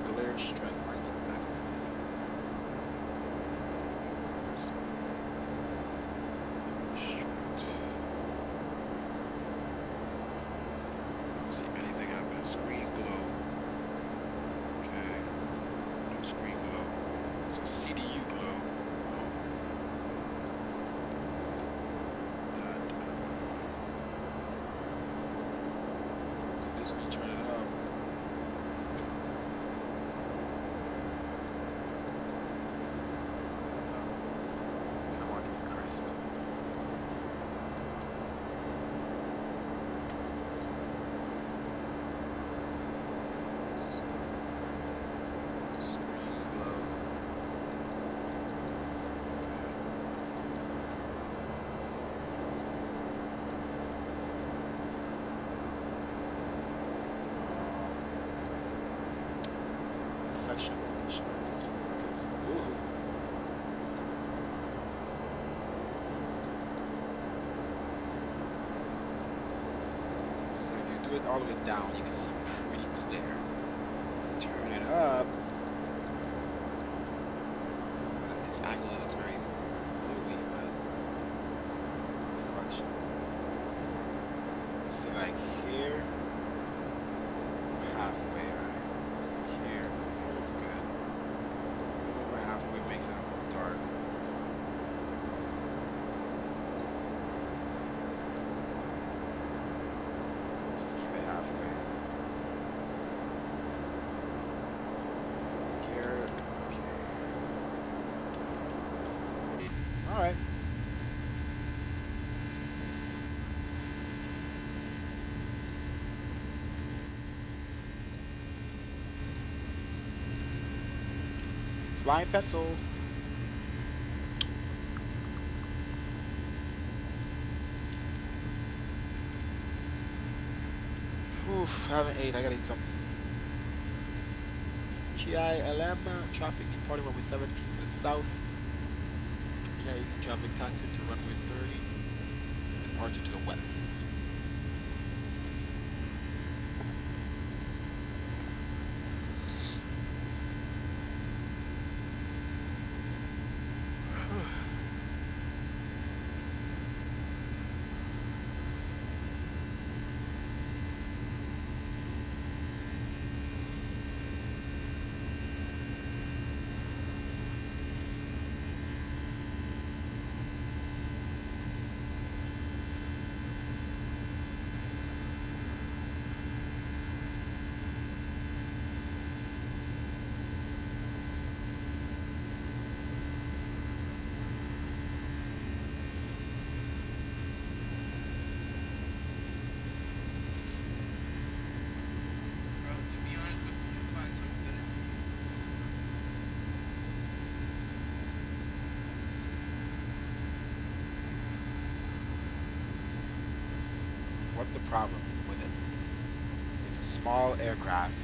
Glare strength lights effect. Strength. I don't see anything happening. Screen glow. Okay. No screen glow. So CDU glow. Oh. That. So this when you turn it up. I want it to be crisp. Screen glow. Reflections, instruments. Okay, so ooh. So if you do it all the way down, you can see pretty clear. Turn it up. But at this angle, it looks very bluey, but reflections. You see, like here, halfway, right? So it's like here. That looks good. Over halfway makes it dark. Just keep it halfway. Here, okay. All right. Flying pencil. Oof, I haven't ate. I gotta eat something. KILM, traffic departing runway 17 to the south. Carry traffic taxi to runway 30. Departure to the west. Bro, to be honest with you, if I so good at What's the problem with it? It's a small aircraft.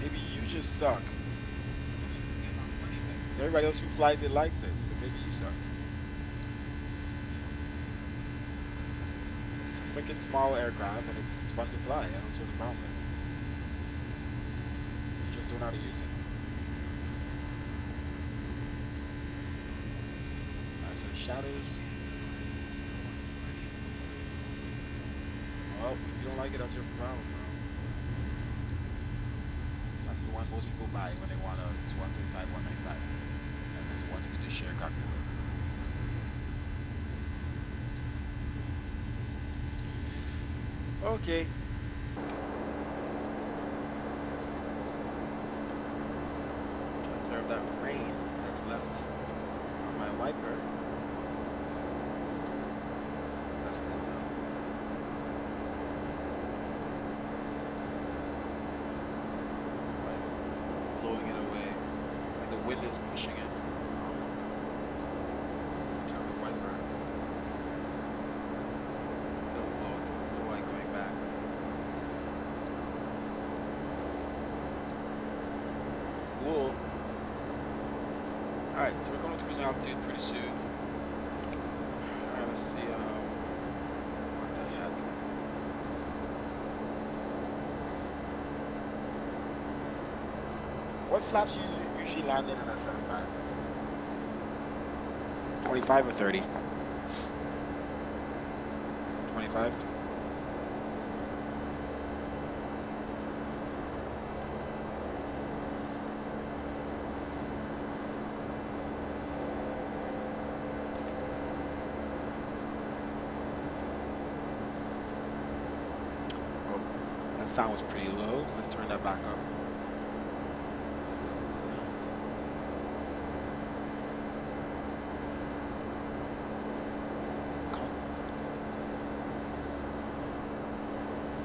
Maybe you just suck. get my money back. 'Cause everybody else who flies it likes it, so maybe you suck. It's a freaking small aircraft and it's fun to fly. I don't see what the problem is. You just don't know how to use it. Alright, so the shadows. Well, if you don't like it, that's your problem, bro. That's the one most people buy when they want a, it's 175, 195. And there's one you can just share a cockpit with. Okay. wiper. That's cool though. It's like blowing it away. Like the wind is pushing it almost. Turn the wiper. Still blowing. Still like going back. Cool. Alright, so we're going to cruising altitude pretty soon. Alright, let's see, what the heck? What flaps you usually land in a 75? 25 or 30? 25? Oh, that sound was pretty low. Let's turn that back up.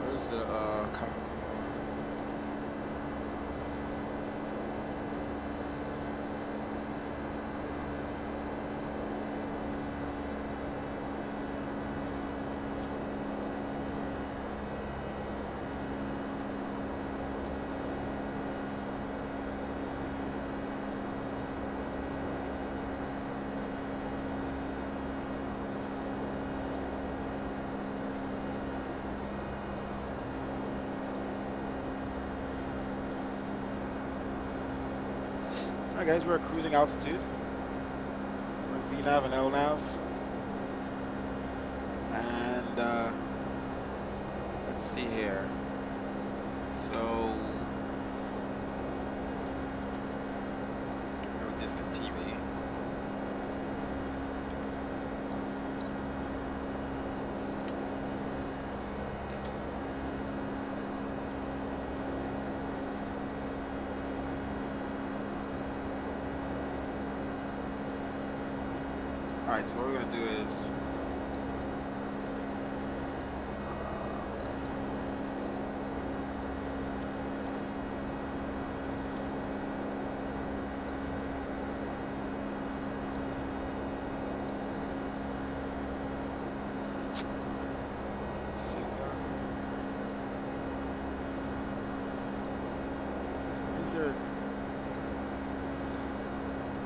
Where's the camera? Alright guys, we're at cruising altitude. We're VNAV and LNAV. And let's see here. So we'll discontinue. Alright, so what we're gonna do is is there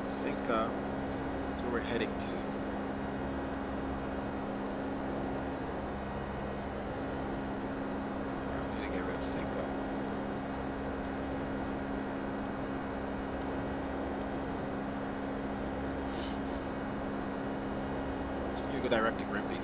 Cinca? That's where we're heading to. I need to get rid of Cinca. Just need to go direct to Grimby.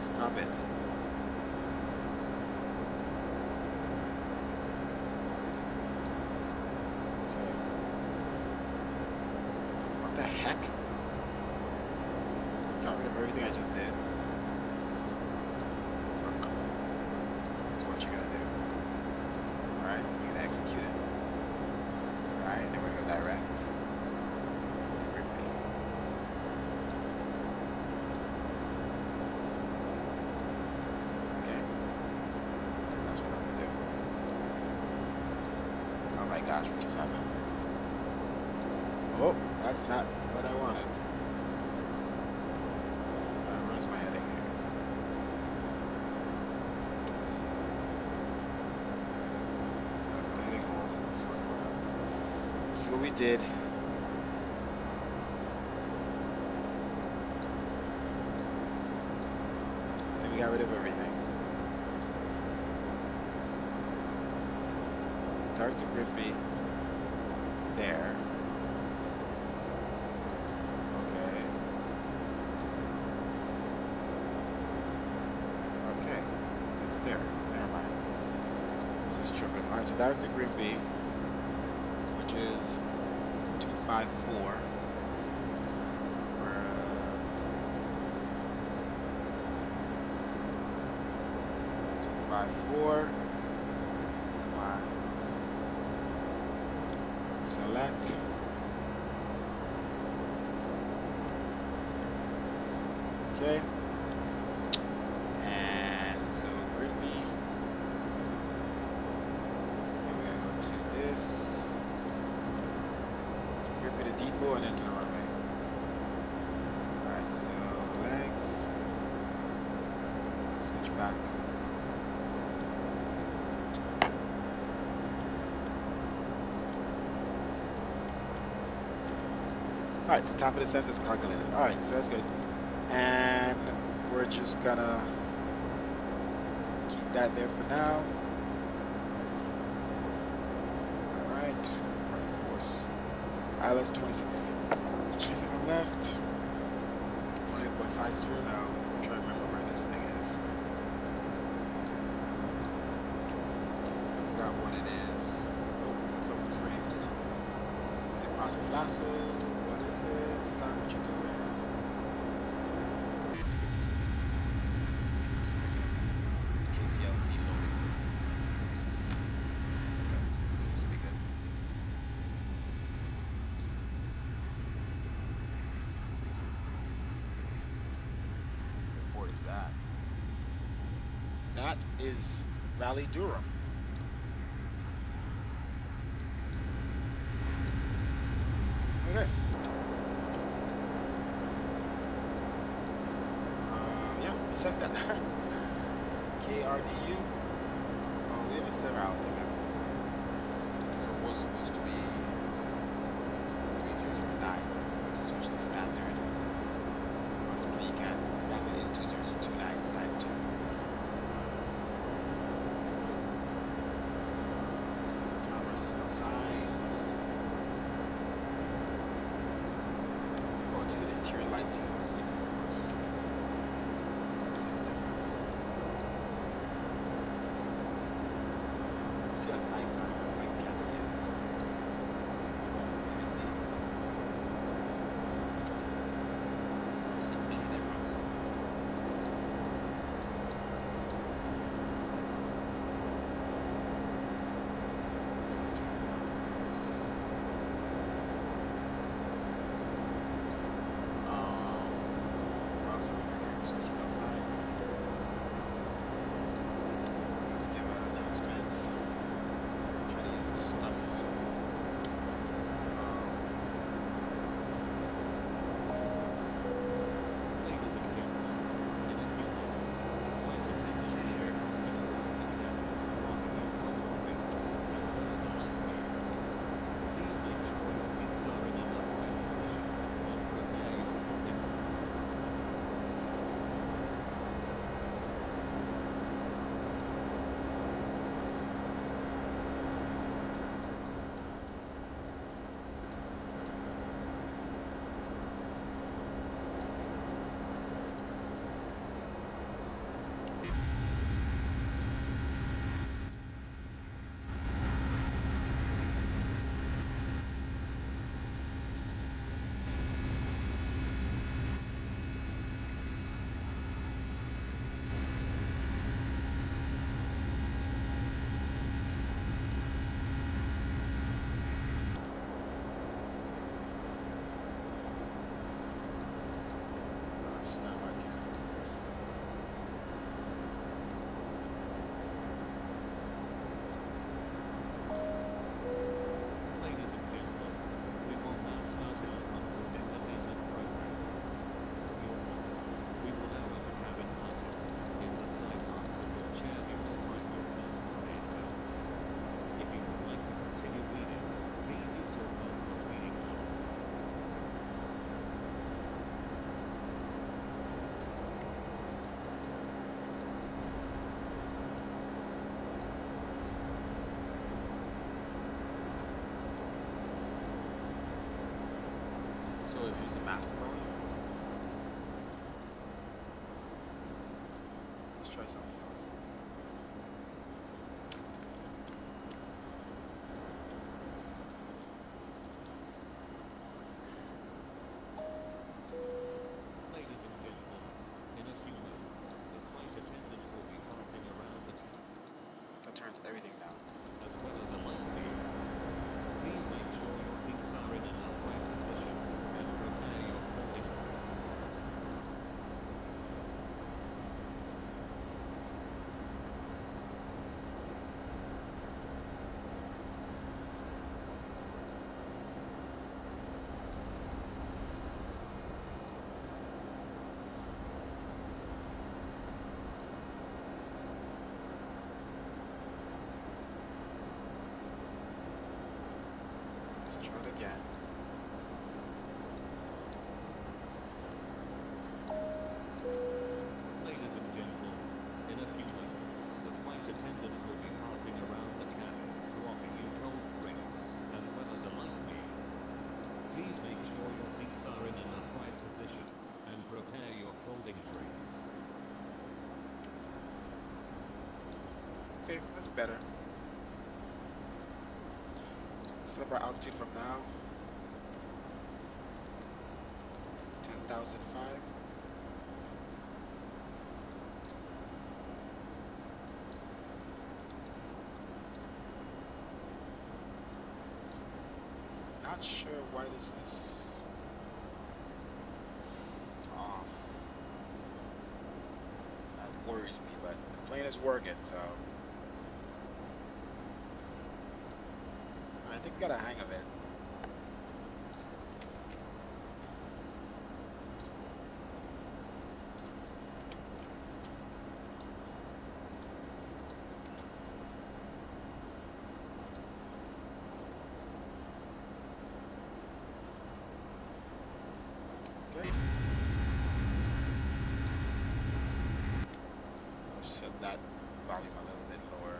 Stop it. Okay. What the heck? Got rid of everything I just did. Look. That's what you're gonna do. Alright, you're gonna execute it. Alright, then we're gonna go direct. Okay. That's what I'm gonna do. Oh my gosh, what just happened? Oh, that's not what I wanted. Where's my heading here? That's my heading home. Let's see what's going on. See what we did. I think we got rid of everything. Dark to Grimpy is there. Okay. Okay. It's there. Never mind. This is tripping. Alright, so Dark to Grimpy, which is 254. We're 254. Come on. Select. Okay. And so Grimpy. Okay, we're gonna go to this. Grimpy to depot and then to the runway. Alright, so legs. Switch back. Alright, so top of the center is calculated. Alright, so that's good. And we're just gonna keep that there for now. Alright, front course. Alright, let's 27 left. 1.50 now. I'm trying to remember where this thing is. I forgot what it is. Oh, what's up with the frames? Is it process lasso? What is it? Stop what you're doing. KCLT loading. Okay, seems to be good. What is that? That is Rally Durham. Okay. Yeah, it says that. KRDU. Oh, we have a 7 altimeter. It was supposed to be 3009. Let's switch to standard. Let's play you can. Standard is 202992. Turn our signal signs. Oh, these are the interior lights here. Let's see if it works. See the difference. See at nighttime, I feel like we can't see it. Maybe it's these. See any difference? Just turn it down to this. So here's the master volume. Let's try something else. Ladies and gentlemen, in a few moments, the flight attendants will be passing around the That turns everything down. as well as a light beam. Please make sure your seats are in an upright position and prepare your folding trays. Let's try it again. Ladies and gentlemen, in a few moments, the flight attendants will be passing around the cabin to offer you cold drinks as well as a light beam. Please make sure your seats are in an upright position and prepare your folding trays. Okay, that's better. Set up our altitude from now. 10,005. Not sure why this is off. That worries me, but the plane is working, so I think we got a hang of it. Okay. Let's set that volume a little bit lower.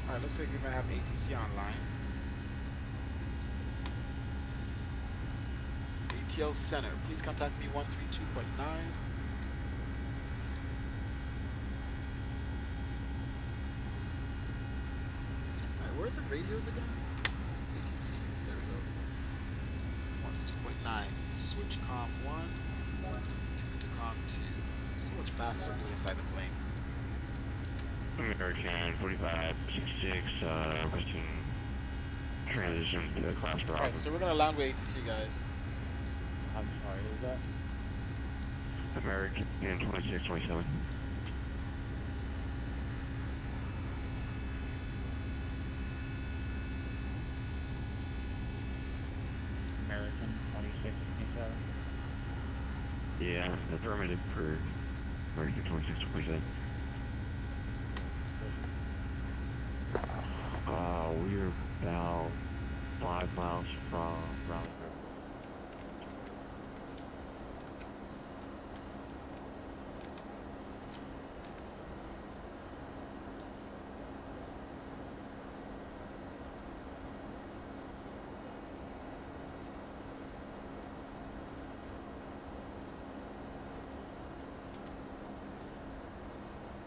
Alright, looks like we might have ATC online. ATL Center, please contact me 132.9. Alright, where's the radios again? ATC, there we go. 132.9, switch com 1, tune to com 2. So much faster than doing inside the plane. American 4566, requesting transition to class Bravo. Alright, so we're gonna land with ATC, guys. I'm sorry, is that? American 2627. American 2627? Yeah, affirmative for American 2627. We're about 5 miles from Raleigh.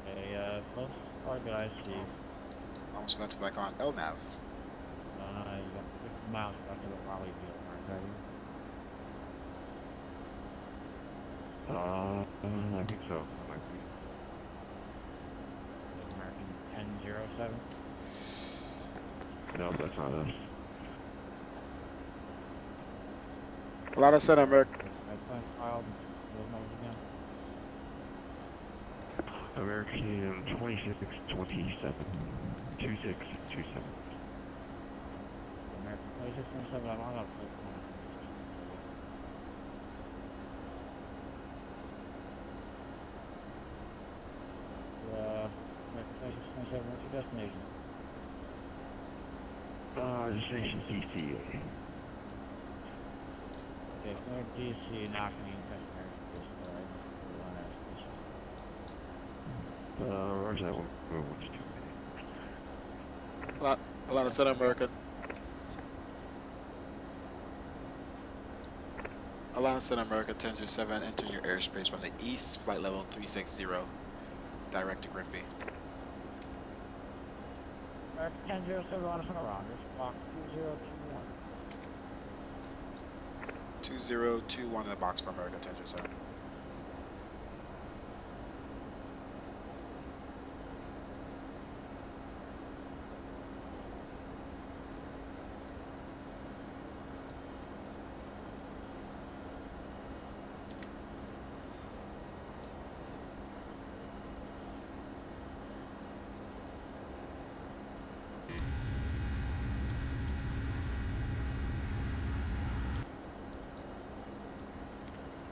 Hey, close guys, Steve. Almost got to back on LNAV. You got 50 miles back to the Raleigh field, aren't you? I think so. That might be. American 1007? No, that's not us. A lot of Center American. My plan filed, those numbers again? American 2627. 2627. American 2627, I'm on up for American 2627, what's your destination? Destination CC. Okay, If no DC not going to touch airspace, so I must run airspace. Roger that one. Which two? Atlanta Center, America. Atlanta Center, America, 1007, enter your airspace from the east, flight level 360, direct to Grimby. 1007 on around, this block 2021. 2021 in the box for America, 1007.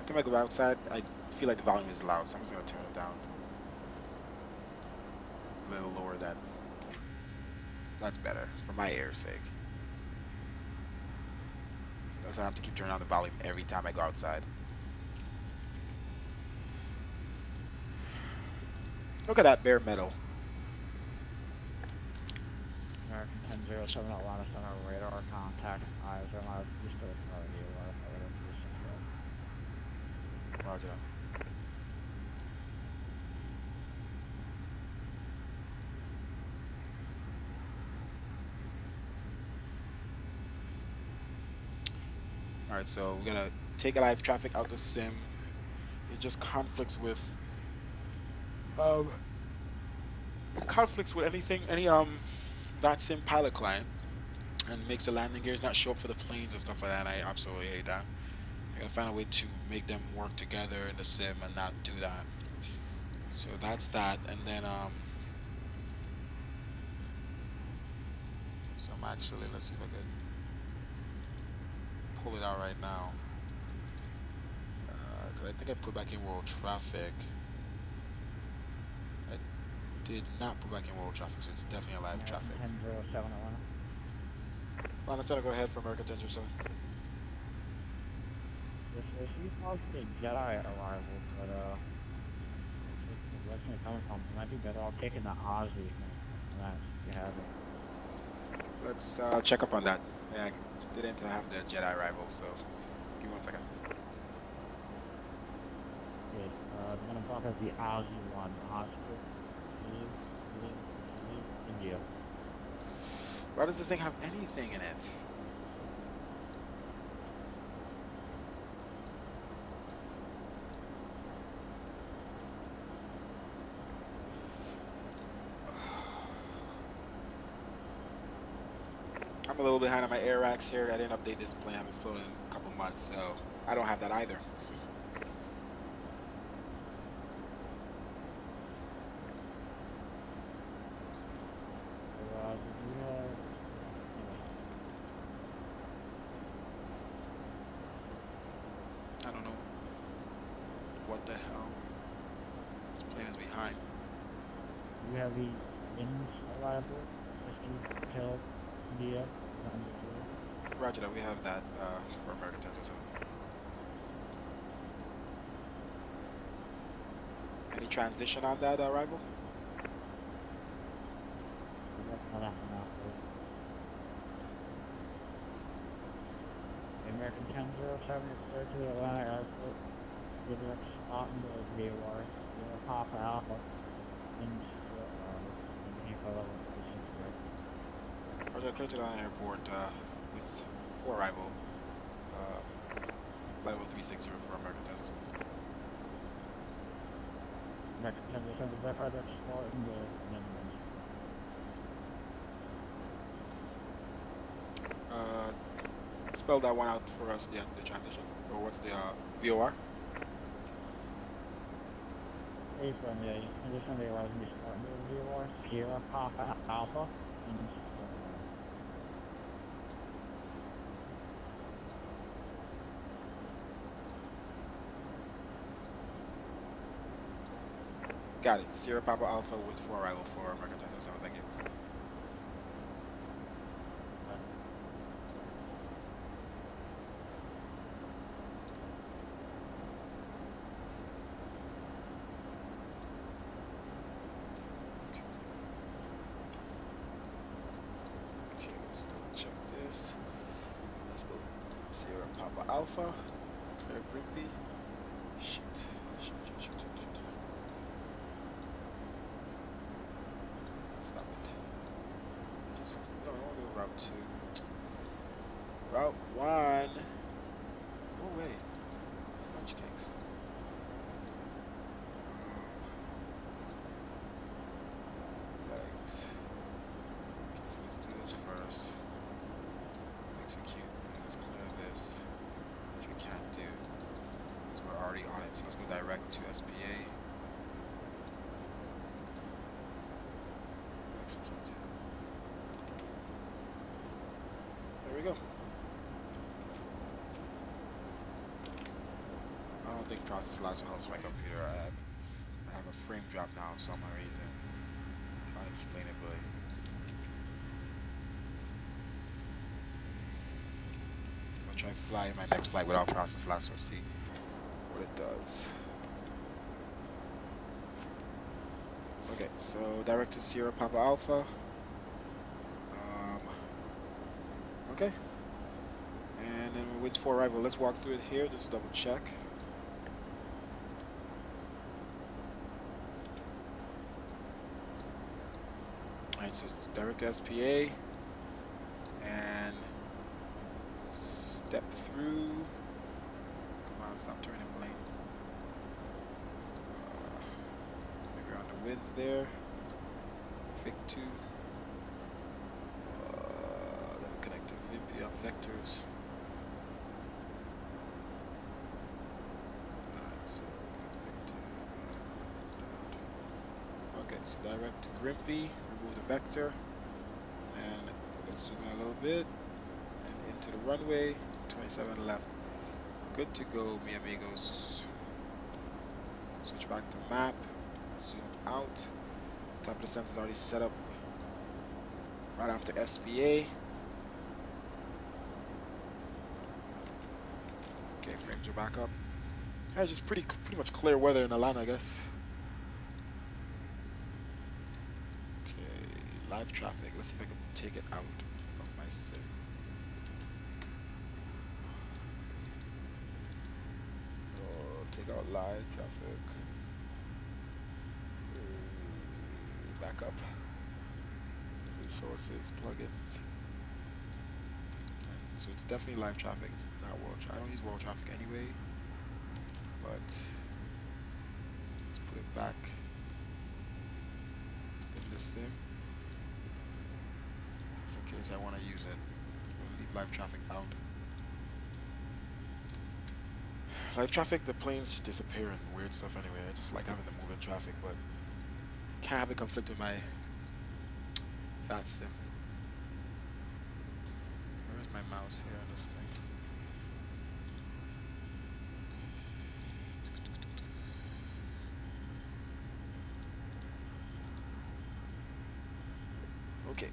Every time I go outside, I feel like the volume is loud, so I'm just gonna turn it down a little lower. That's better for my ear's sake. Else I have to keep turning on the volume every time I go outside. Look at that bare metal. American 1007 Atlanta Center radar contact eyes are not east of authority or Roger that. All right, so we're gonna take live traffic out the sim. It just um conflicts with any Vatsim pilot client and makes the landing gears not show up for the planes and stuff like that. And I absolutely hate that. I gotta find a way to make them work together in the sim and not do that. So that's that. And then so I'm actually, let's see if I could pull it out right now. 'Cause I think I put back in world traffic. I did not put back in world traffic, so it's definitely a live traffic. 1007 Atlanta. Atlanta Center, go ahead for America 1007. This is supposed to Jedi arrival, but where's it coming from? It might be better off taking the Aussie than you have it. Let's check up on that. Yeah, I didn't have the Jedi arrival, so give me 1 second. Good. I'm gonna block as the Aussie one. Oscar, India. Why does this thing have anything in it? I'm a little behind on my air racks here. I didn't update this plane. I've been floating in a couple months, so I don't have that either. I don't know what the hell. This plane is behind. You have the ins arrival, Untitled India. Roger that. We have that for America 1007. Any transition on that arrival? American 1007 is clear to the Atlanta Airport. Give it a spot in the VOR. Papa Alpha. Roger, clear to the Atlanta Airport. Winds for arrival. Flight level 360 for American 1007. American 1007 is verify that spot in the Spell that one out for us, the transition. Or what's the VOR? From the condition they was in the spot in the VOR. Sierra Papa Alpha. Got it. Sierra Papa Alpha with 4 arrival for American 1007. Thank you. Sierra Papa Alpha. Clear Grimpy. Shoot. Shoot, shoot, shoot, shoot, shoot. Stop it. Just, no, I want to go route 2. Route 1. Go away. French cakes. Legs. Okay, so let's do this first. Execute. And let's clear this, which we can't do because we're already on it. So let's go direct to SPA. Execute. There we go. I don't think process last one helps my computer. I have a frame drop now, for some reason. Unexplainably. I'm gonna try flying my next flight without process last one. See what it does. Okay, so direct to Sierra Papa Alpha. Okay. And then we're waiting for arrival. Let's walk through it here, just double check. Alright, so direct to SPA. And step through. Come on, stop turning plane. Maybe on the winds there. Vic 2. Then we connect to Vimpy on vectors. Alright, so Vic 2. Okay, so direct to Grimpy. Remove the vector. And let's zoom in a little bit. And into the runway. 27 left. Good to go, mi amigos. Switch back to map. Zoom out. Top of the sensor is already set up right after SPA. Okay, frames are back up. Yeah, just pretty much clear weather in Atlanta, I guess. Okay, live traffic. Let's see if I can take it out of my sim. Oh, take out live traffic. Back up. Resources, plugins. So it's definitely live traffic. It's not world traffic. I don't use world traffic anyway. But let's put it back in the sim. Just in case I want to use it. We'll leave live traffic out. Live traffic, the planes just disappear and weird stuff anyway. I just like having the moving traffic, but can't have it conflict with my Vatsim. Where's my mouse here on this thing? Okay.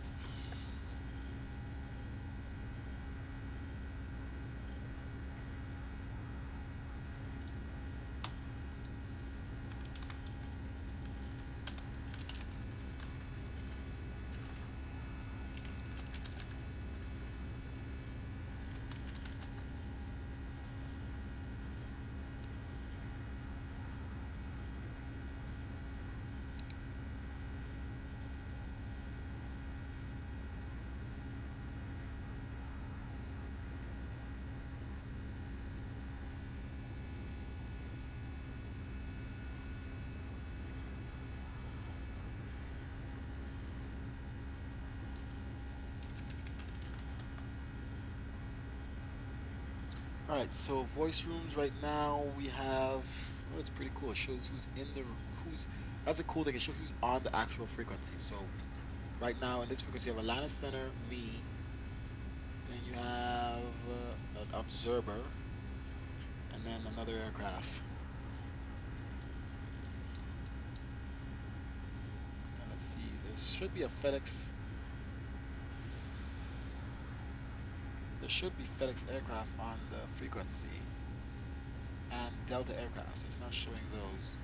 Alright, so voice rooms right now we have, oh, it's pretty cool. It shows who's in the, that's a cool thing. It shows who's on the actual frequency. So right now in this frequency you have Atlanta Center, me, and you have an observer, and then another aircraft. And let's see, there should be a FedEx. There should be FedEx aircraft on the frequency and Delta aircraft, so it's not showing those.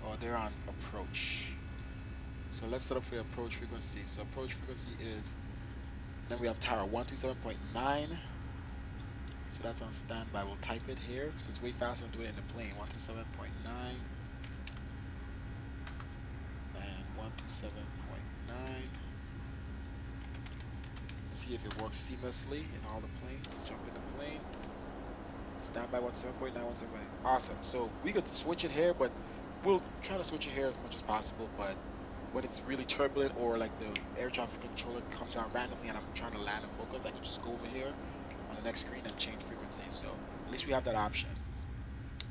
Oh, they're on approach. So let's set up for the approach frequency. So approach frequency is, then we have tower 127.9, So that's on standby. We'll type it here. So it's way faster than doing it in the plane. 127.9 and 127.9. Let's see if it works seamlessly in all the planes. Jump in the plane. Standby 17.9, 17.9. Awesome. So we could switch it here, but we'll try to switch it here as much as possible. But when it's really turbulent or like the air traffic controller comes on randomly and I'm trying to land and focus, I can just go over here on the next screen and change frequency. So at least we have that option.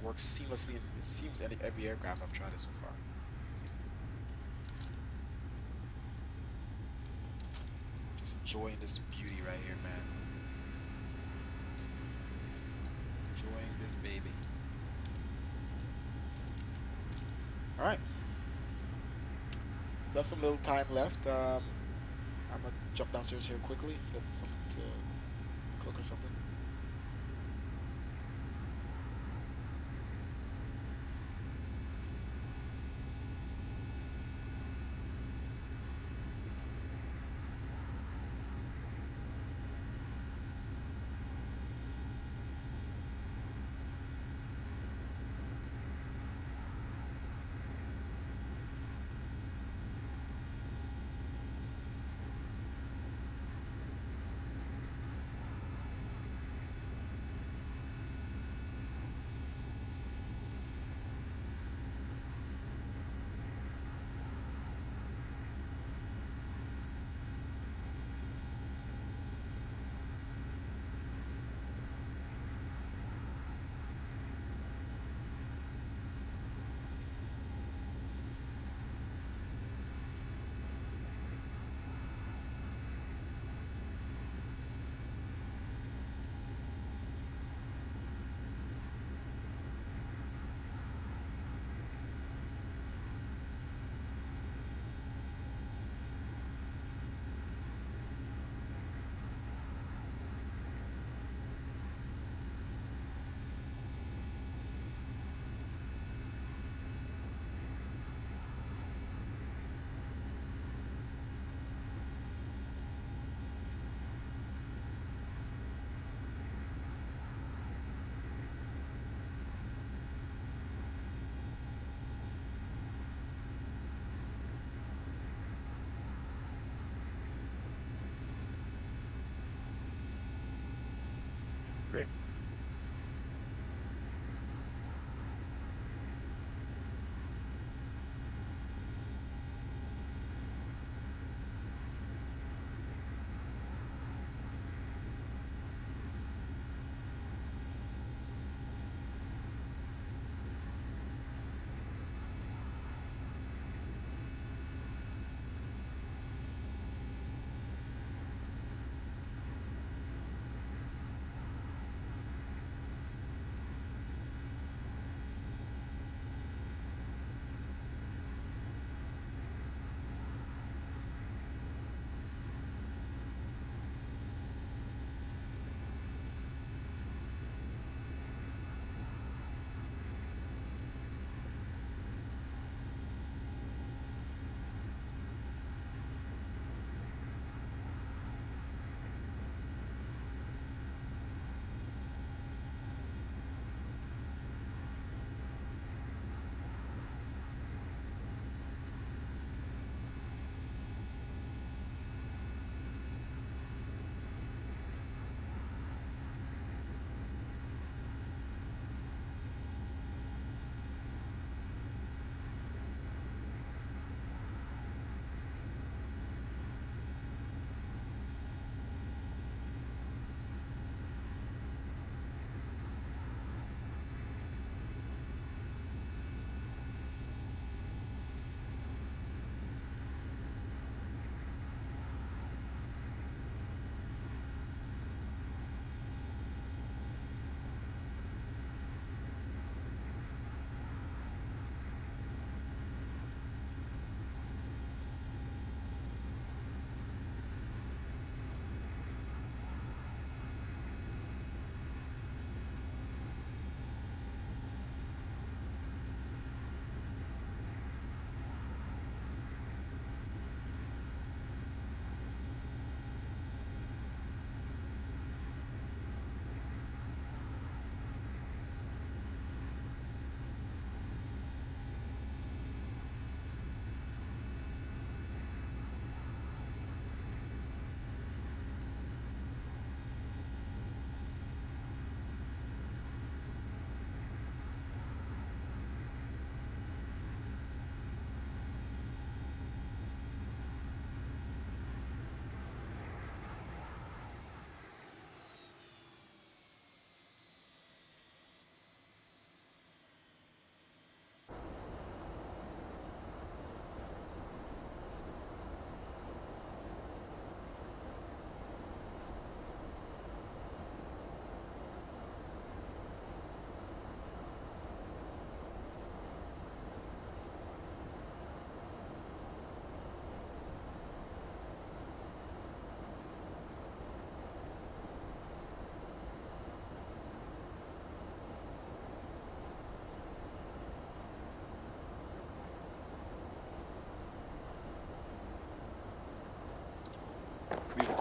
Works seamlessly and it seems every aircraft I've tried it so far. Just enjoying this beauty right here, man. Enjoying this baby. All right. We have some little time left. I'm gonna jump downstairs here quickly, get something to cook or something.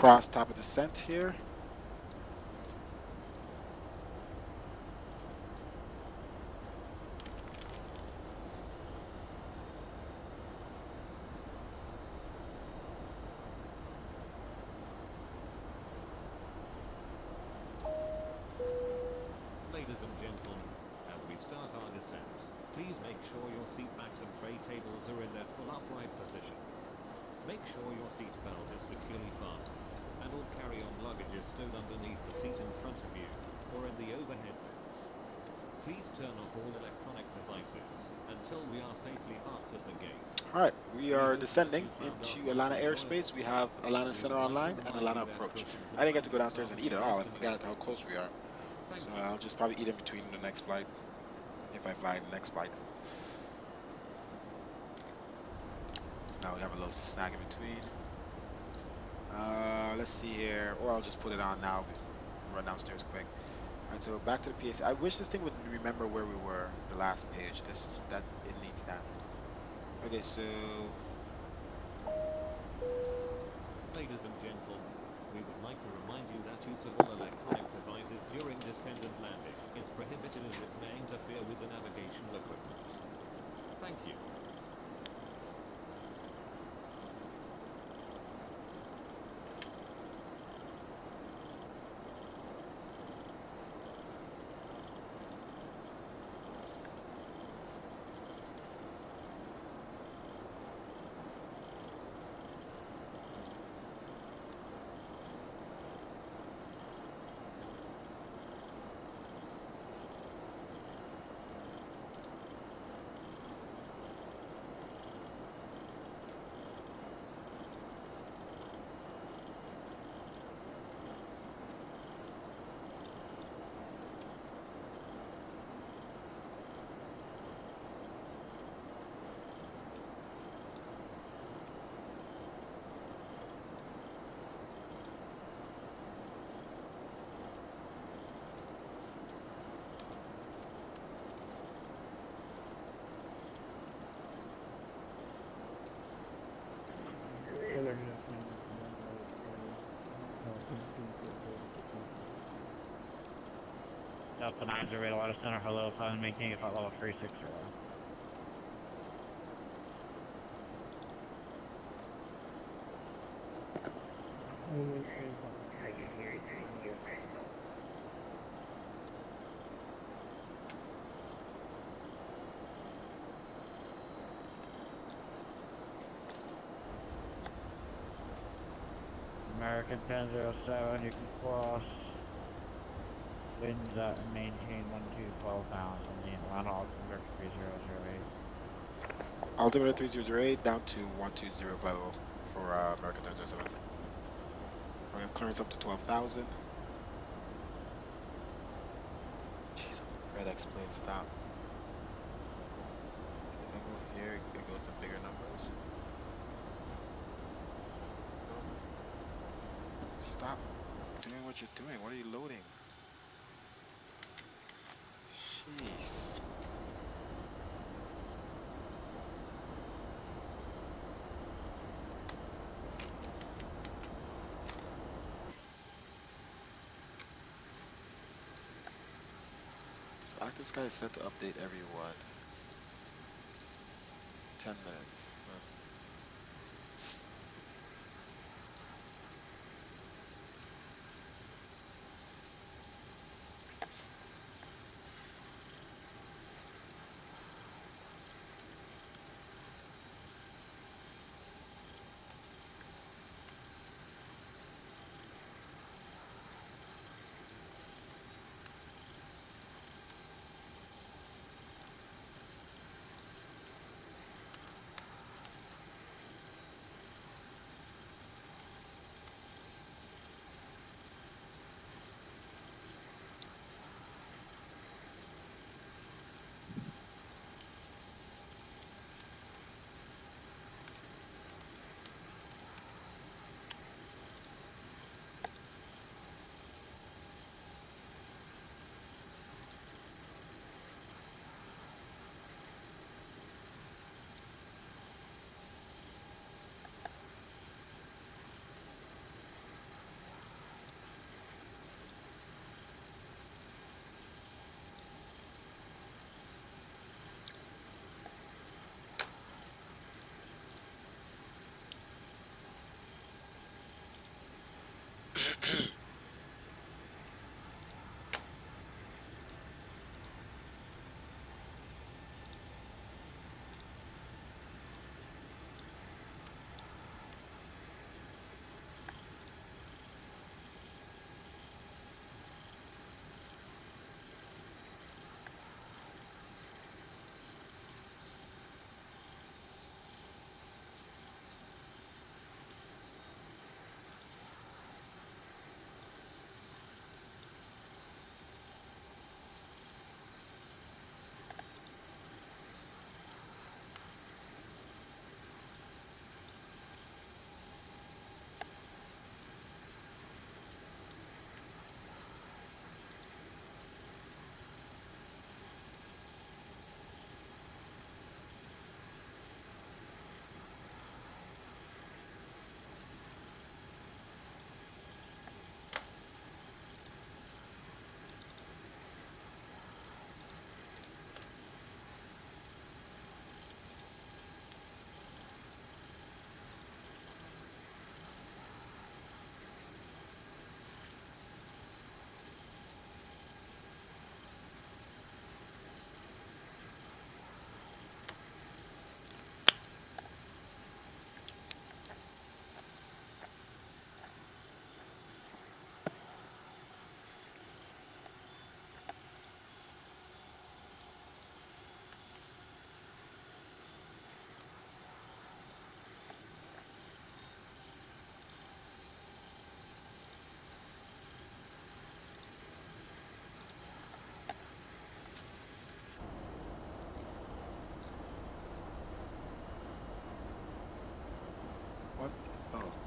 cross top of descent here. Ladies and gentlemen, as we start our descent, please make sure your seat backs and tray tables are in their full upright position. Make sure your seat belt is securely fastened, and all carry-on luggage is stowed underneath the seat in front of you or in the overhead bins. Please turn off all electronic devices until we are safely parked at the gate. All right, we We are hope that descending you found our into flight Atlanta Airspace. enjoyable. We have Atlanta We Center would like to online and remind Atlanta you that Approach. cushions I and didn't get to go blankets downstairs are and for eat your at all. I rest and forgot how close extras. we are. Thank So you. I'll just probably eat in between the next flight, if I fly the next flight. Now we have a little snack in between. Let's see here. Or I'll just put it on now. Run downstairs quick. All right, so back to the PAC. I wish this thing would remember where we were, the last page. That it needs that. Okay, so Ladies and gentlemen, we would like to remind you that use of all electronic devices during descent and landing is prohibited as it may interfere with the navigational equipment. Thank you. Delta 9 0 Water Center, hello, pilot maintaining flight level 360. American 1007, you can cross. Winds at and maintain 12 pounds on the Atlanta altimeter 3008. altimeter 3008 down to 120 flight level for American 1007. We have clearance up to 12,000. Jeez, red X-plane stop. If I go here, it goes to bigger numbers. Stop doing what you're doing. What are you loading? Jeez. So active sky is set to update every what? 10 minutes.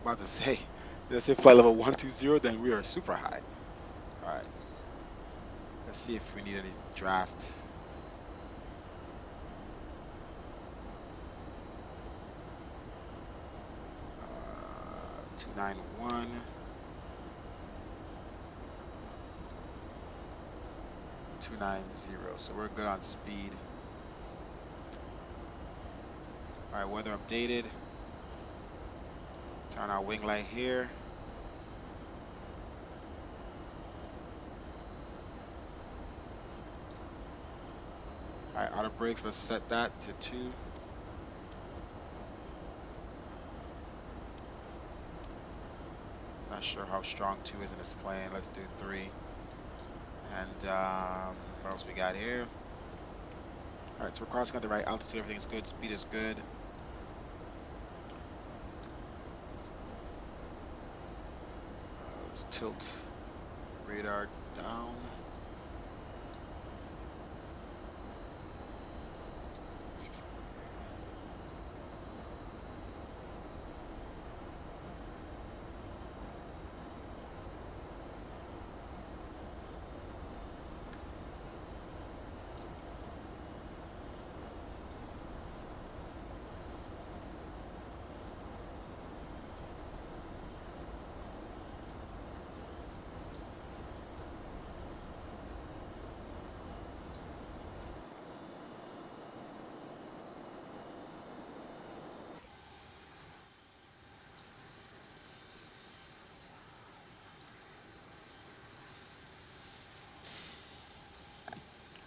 About to say, let's say flight level 120, then we are super high. All right, let's see if we need any draft. 291, 290. So we're good on speed. All right, weather updated. Turn our wing light here. All right, auto brakes, let's set that to 2. Not sure how strong 2 is in this plane. Let's do 3. And what else we got here? All right, so we're crossing at the right altitude. Everything's good. Speed is good. Let's tilt radar down.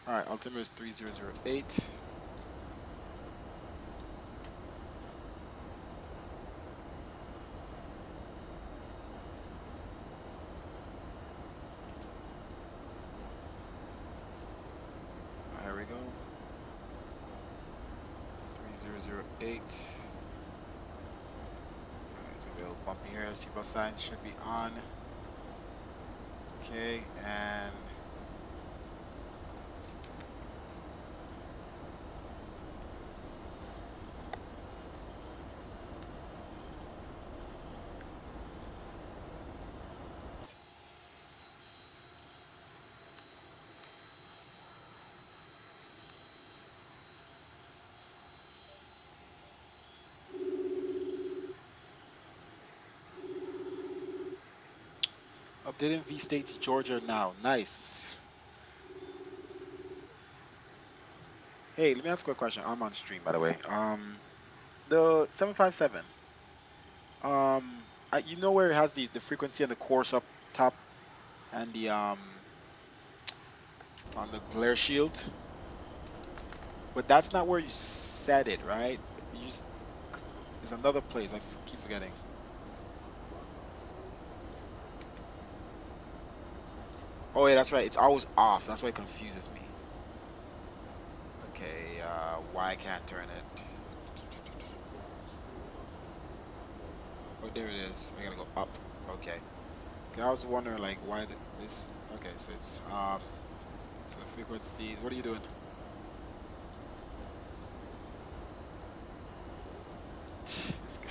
All right, altimeter is 3008. Here we go. 3008. Alright, so a little bumpy here. Seatbelt signs should be on. Okay, and updating V state to Georgia now. Nice. Hey, let me ask you a question. I'm on stream, by the way. The 757. You know where it has the frequency and the course up top and the on the glare shield, but that's not where you set it, right? You just 'cause there's another place. I keep forgetting. Oh yeah, that's right. It's always off. That's why it confuses me. Okay, why I can't turn it? Oh, there it is. I gotta go up. Okay. 'Cause I was wondering like why this. Okay, so it's so the frequencies. What are you doing? This guy.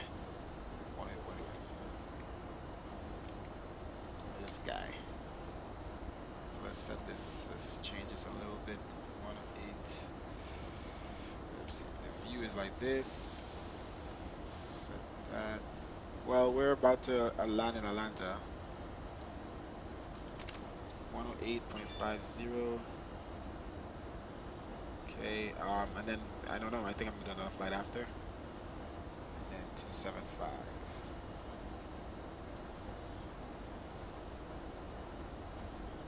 1.8.50. This guy. So let's set this. Let's change this a little bit. 108. Let's see. The view is like this. Set that. Well, we're about to land in Atlanta. 108.50. Okay. And then I don't know. I think I'm gonna do another flight after. And then 275.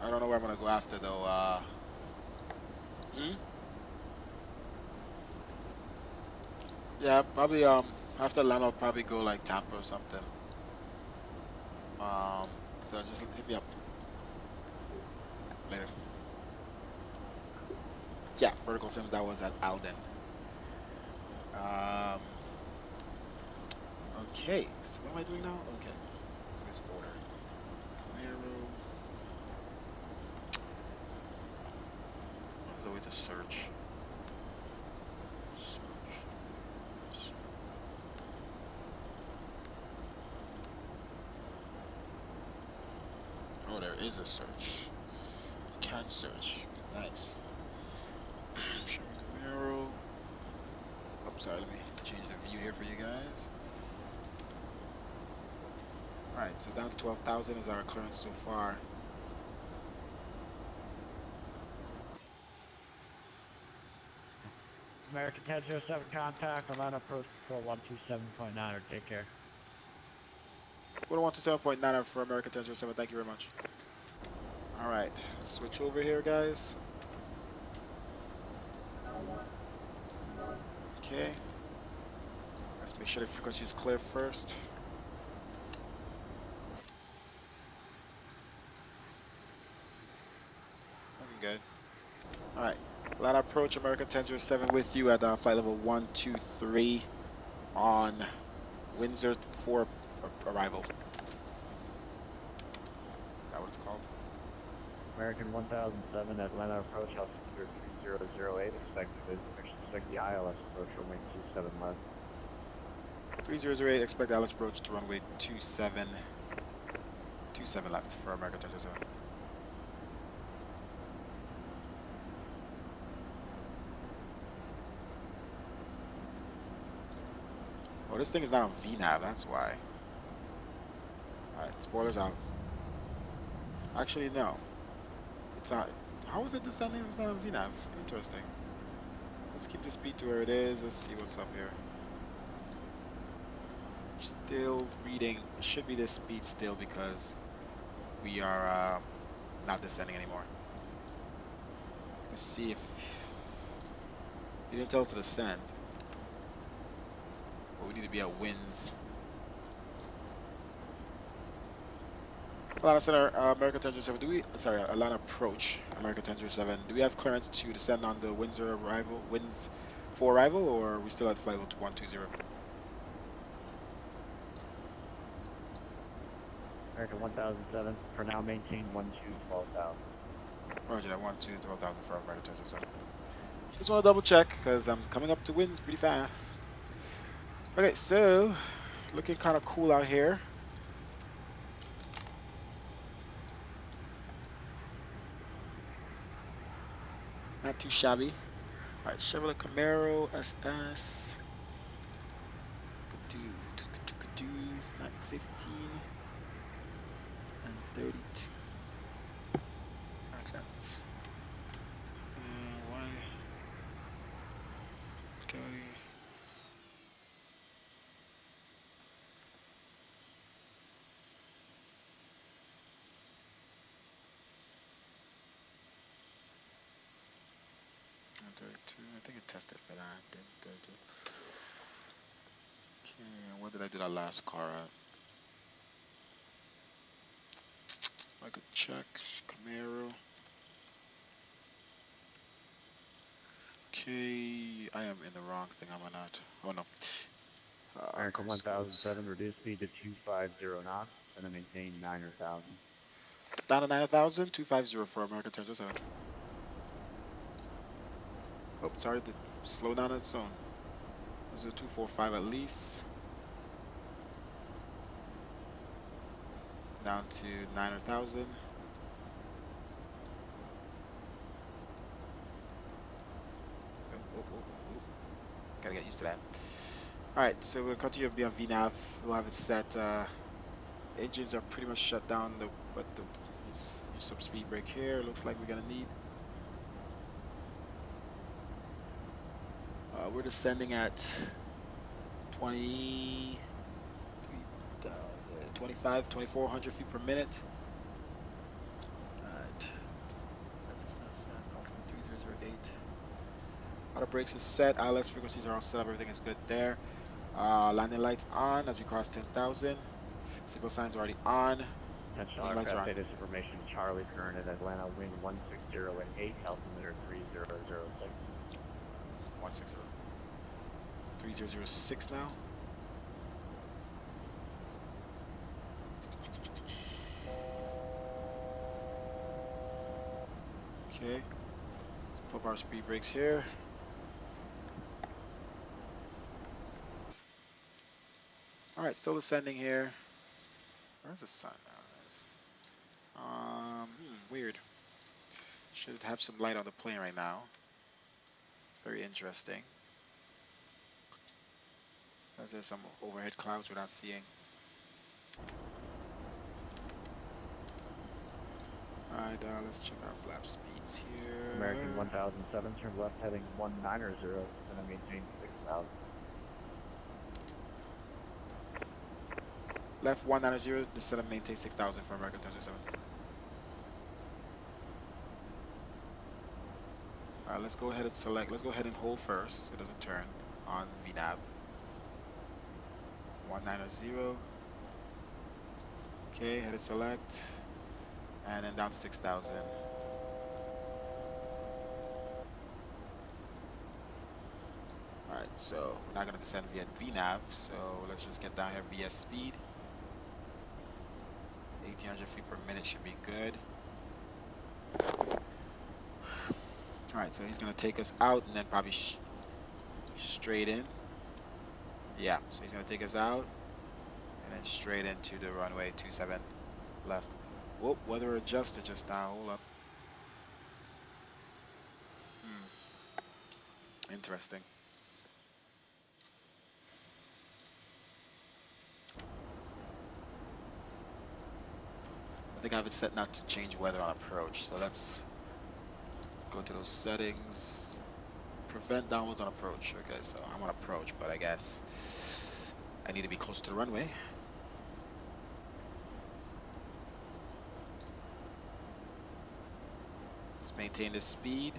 I don't know where I'm gonna go after though. Hmm? Yeah, probably after land I'll probably go like Tampa or something. So just hit me up later. Yeah, vertical sims that was at Alden. Um, okay, so what am I doing now? Okay, this order. Camaro. What is the way to search? Search. is a search. You can search. Nice. Chevy Camaro. Oh, sorry, let me change the view here for you guys. Alright, so down to 12,000 is our clearance so far. American 1007 contact, Atlanta approach control 127.9, take care. Go to 127.9 for American 1007. Thank you very much. Alright, let's switch over here, guys. Okay. Let's make sure the frequency is clear first. Looking good. Alright. Atlanta approach American 1007 with you at flight level 123 on Windsor 4 arrival. Is that what it's called? American 1007, Atlanta approach, altitude 3008, expect the ILS approach, runway 27 left. 3008, expect Alice approach to runway 27 left for American 1007. Oh, this thing is not on VNAV, that's why. Alright, spoilers out. Actually, no. It's not. How is it descending if it's not on VNAV? Interesting. Let's keep the speed to where it is. Let's see what's up here. Still reading. It should be this speed still because we are not descending anymore. Let's see if... They didn't tell us to descend. But we need to be at winds. Atlanta Center, American 1007. Do we? Sorry, Atlanta approach, American 1007. Do we have clearance to descend on the Windsor arrival, winds for arrival, or are we still at flight level 120? American 1007, for now maintain 12,000. Roger that, 12,000 for American 1007. Just want to double check because I'm coming up to winds pretty fast. Okay, so looking kind of cool out here. Not too shabby. All right, Chevrolet Camaro SS. Do 915 and 32. Outlets. Why? Okay. And 32. I think it tested for that. Didn't 30. Okay, where did I do that last car at? I could check. Camaro. Okay, I am in the wrong thing, am I not? Oh no. American Coast, coast. 1007, reduce speed to 250 knots, and then maintain 9,000. Down to 9,000, 250 for American 1007. Oh, sorry to slow down its own. Let's do 245 at least. Down to 9,000. Gotta get used to that. Alright, so we'll continue to be on VNAV. We'll have it set. Engines are pretty much shut down, but use some speed brake here. Looks like we're gonna need. We're descending at 2,400 feet per minute. Alright. That's just not set. Altitude 3008. Auto brakes is set. ILS frequencies are all set up. Everything is good there. Landing lights on as we cross 10,000. Signal signs already on. Attention Landing lights are aircraft on. data information, Charlie current at Atlanta, wind 160 at 8, altimeter 3006. 160. 3006 now. Okay. Put our speed brakes here. Alright, still descending here. Where's the sun now? Weird. Should have some light on the plane right now. Very interesting. Because there's some overhead clouds we're not seeing. Alright, let's check our flap speeds American here. 1007, turn left heading 190, and then maintain 6000. Left 190, descend and maintain 6,000 for American 1007. Alright, let's go ahead and select. Let's go ahead and hold first so it doesn't turn on VNAV. 190. Okay, hit it select. And then down to 6,000. Alright, so we're not going to descend via VNAV, so let's just get down here via speed. 1,800 feet per minute should be good. Alright, so he's going to take us out and then probably straight in. Yeah, so he's going to take us out and then straight into the runway 27 left. Whoop, weather adjusted just now. Hold up. Interesting. I think I have it set not to change weather on approach. So let's go to those settings. Prevent downloads on approach. Okay, so I'm on approach, but I guess I need to be close to the runway. Let's maintain the speed.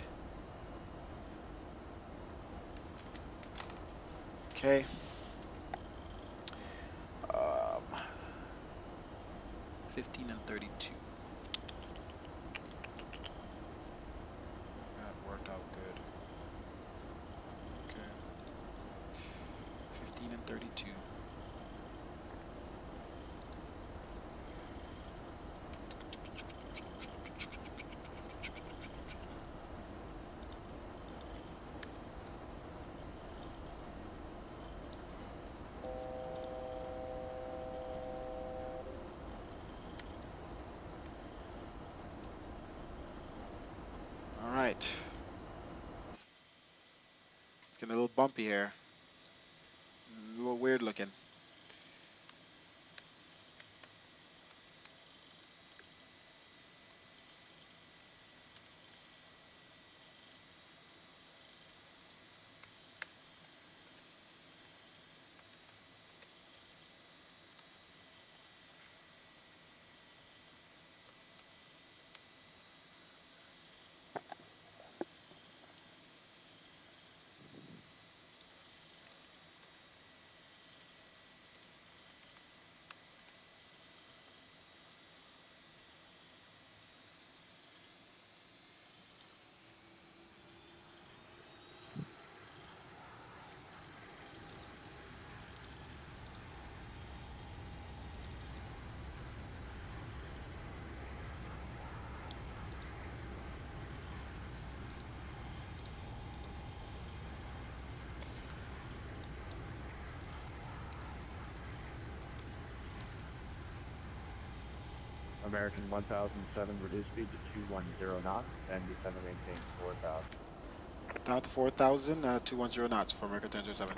Okay. Um, 15 and 32. That worked out good. Okay. 15 and 32. All right. It's getting a little bumpy here. A little weird looking. American 1007, reduce speed to 210 knots, and descend and maintain 4000. Down to 4,000, 210 knots for American 1007.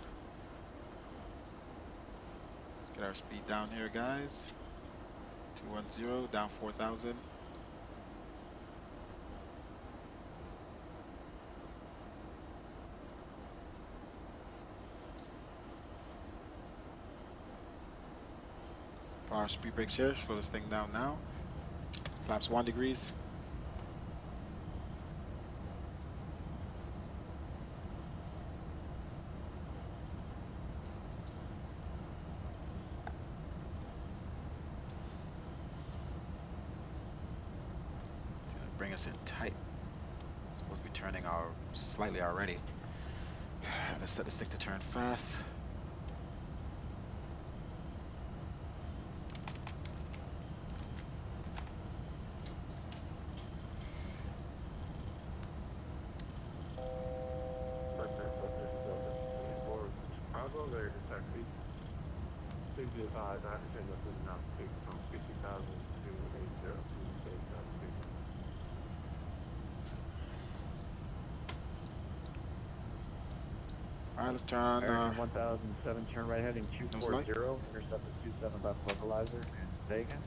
Let's get our speed down here, guys. 210, down 4,000. Power speed brakes here. Slow this thing down now. Flaps 1 degrees. It's gonna bring us in tight. Supposed to be turning our slightly already. Let's set this thing to turn fast. Chicago, there is actually 65, I think that's enough to from 50,000 to 80 to take that speed. Alright, let's turn on American 1007, turn right heading nose light. 240, intercept at 27 left localizer, and say again.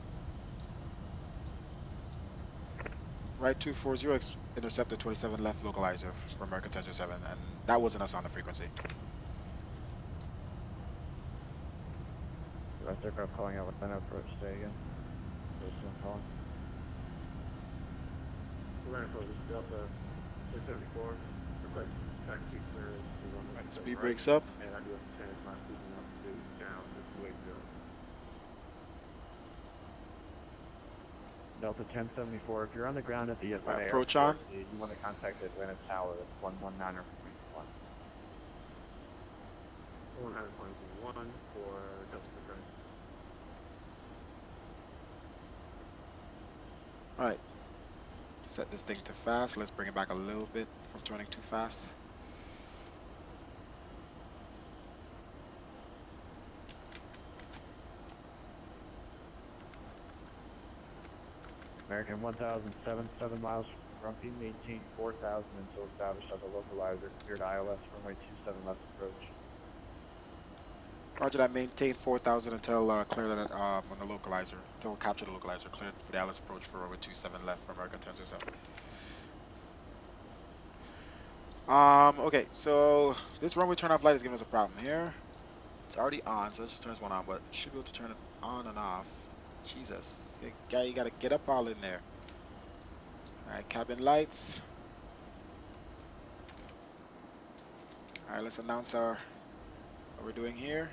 Right 240, intercepted 27 left localizer for American 1007, and that wasn't us on the frequency. Direct aircraft calling out with an approach, say again. Close to him calling. Land approach Delta 674. Request taxi clearance to Right, 117 speed right. breaks up. And I do have to change my speaking altitude down to 280. Delta 1074, if you're on the ground at the Atlanta Approach airport, on. you want to contact the Atlanta Tower. That's 119.1. 100.1 for Delta right. Alright, set this thing to fast. Let's bring it back a little bit from turning too fast. American 1007, 7 miles from Grumpy, maintain 4,000 until established at the localizer. Cleared ILS, runway 27 left approach. Roger that, maintain 4,000 until clear that on the localizer, until capture the localizer, cleared for the Alice approach for runway 27 left for American 1007. Okay, so this runway turn off light is giving us a problem here. It's already on, so let's just turn this one on, but should be able to turn it on and off. Jesus, guy, you gotta get up all in there. Alright, cabin lights. Alright, let's announce what we're doing here.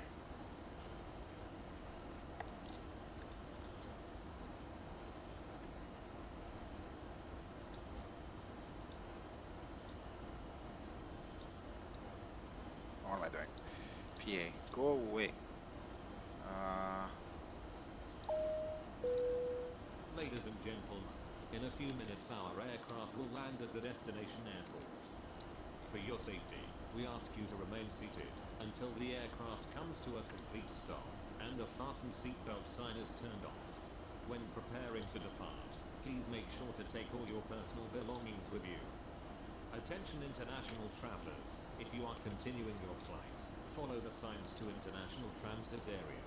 What am I doing? PA, go away. Ladies and gentlemen, in a few minutes our aircraft will land at the destination airport. For your safety, we ask you to remain seated until the aircraft comes to a complete stop and the fasten seatbelt sign is turned off. When preparing to depart, please make sure to take all your personal belongings with you. Attention international travelers, if you are continuing your flight, follow the signs to international transit area.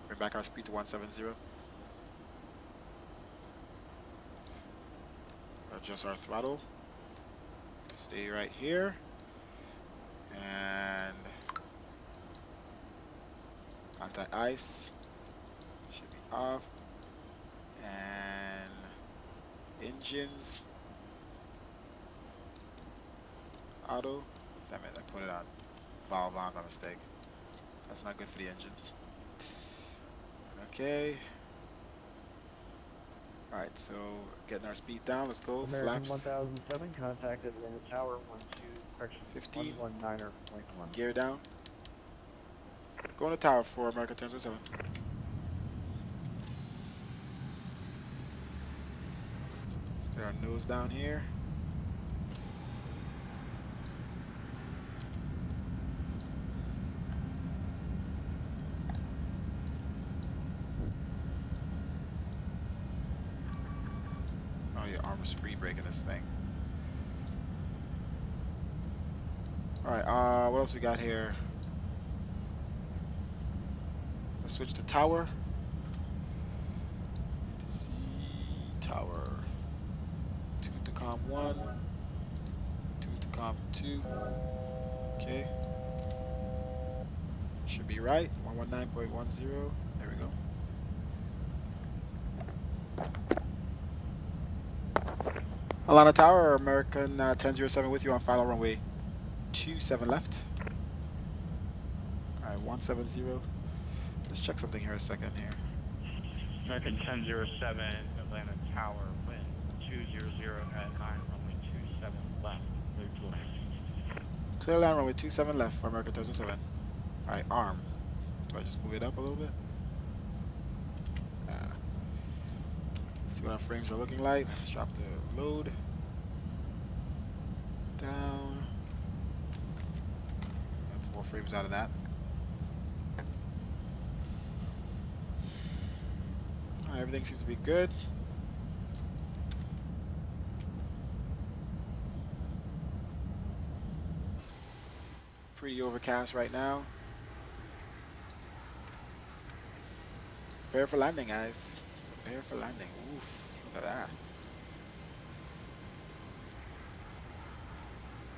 Bring back our speed to 170. Adjust our throttle. Stay right here. And anti-ice should be off. And engines auto. Damn it, I put it on valve on by mistake. That's not good for the engines. Okay. Alright, so getting our speed down, let's go. American Flaps 1007, contact Atlanta Tower, 15. 119.1. Gear down. Go on the tower for American 1007. Let's get our nose down here. Oh, your arm is speed braking this thing. Alright, what else we got here? Let's switch to tower. To see tower. 2 to com 1. 2 to com 2. Okay. Should be right. 119.10. There we go. Atlanta Tower, American 1007 with you on final runway 27 left. Alright, 170. Let's check something here a second here. American 1007, Atlanta Tower, wind 200 at 9, runway 27 left, clear to land. Clear land runway 27 left for American 1007. Alright, arm. Do I just move it up a little bit? See what our frames are looking like. Let's drop the load. Down. Get some more frames out of that. Everything seems to be good. Pretty overcast right now. Prepare for landing, guys. Prepare for landing. Oof, look at that.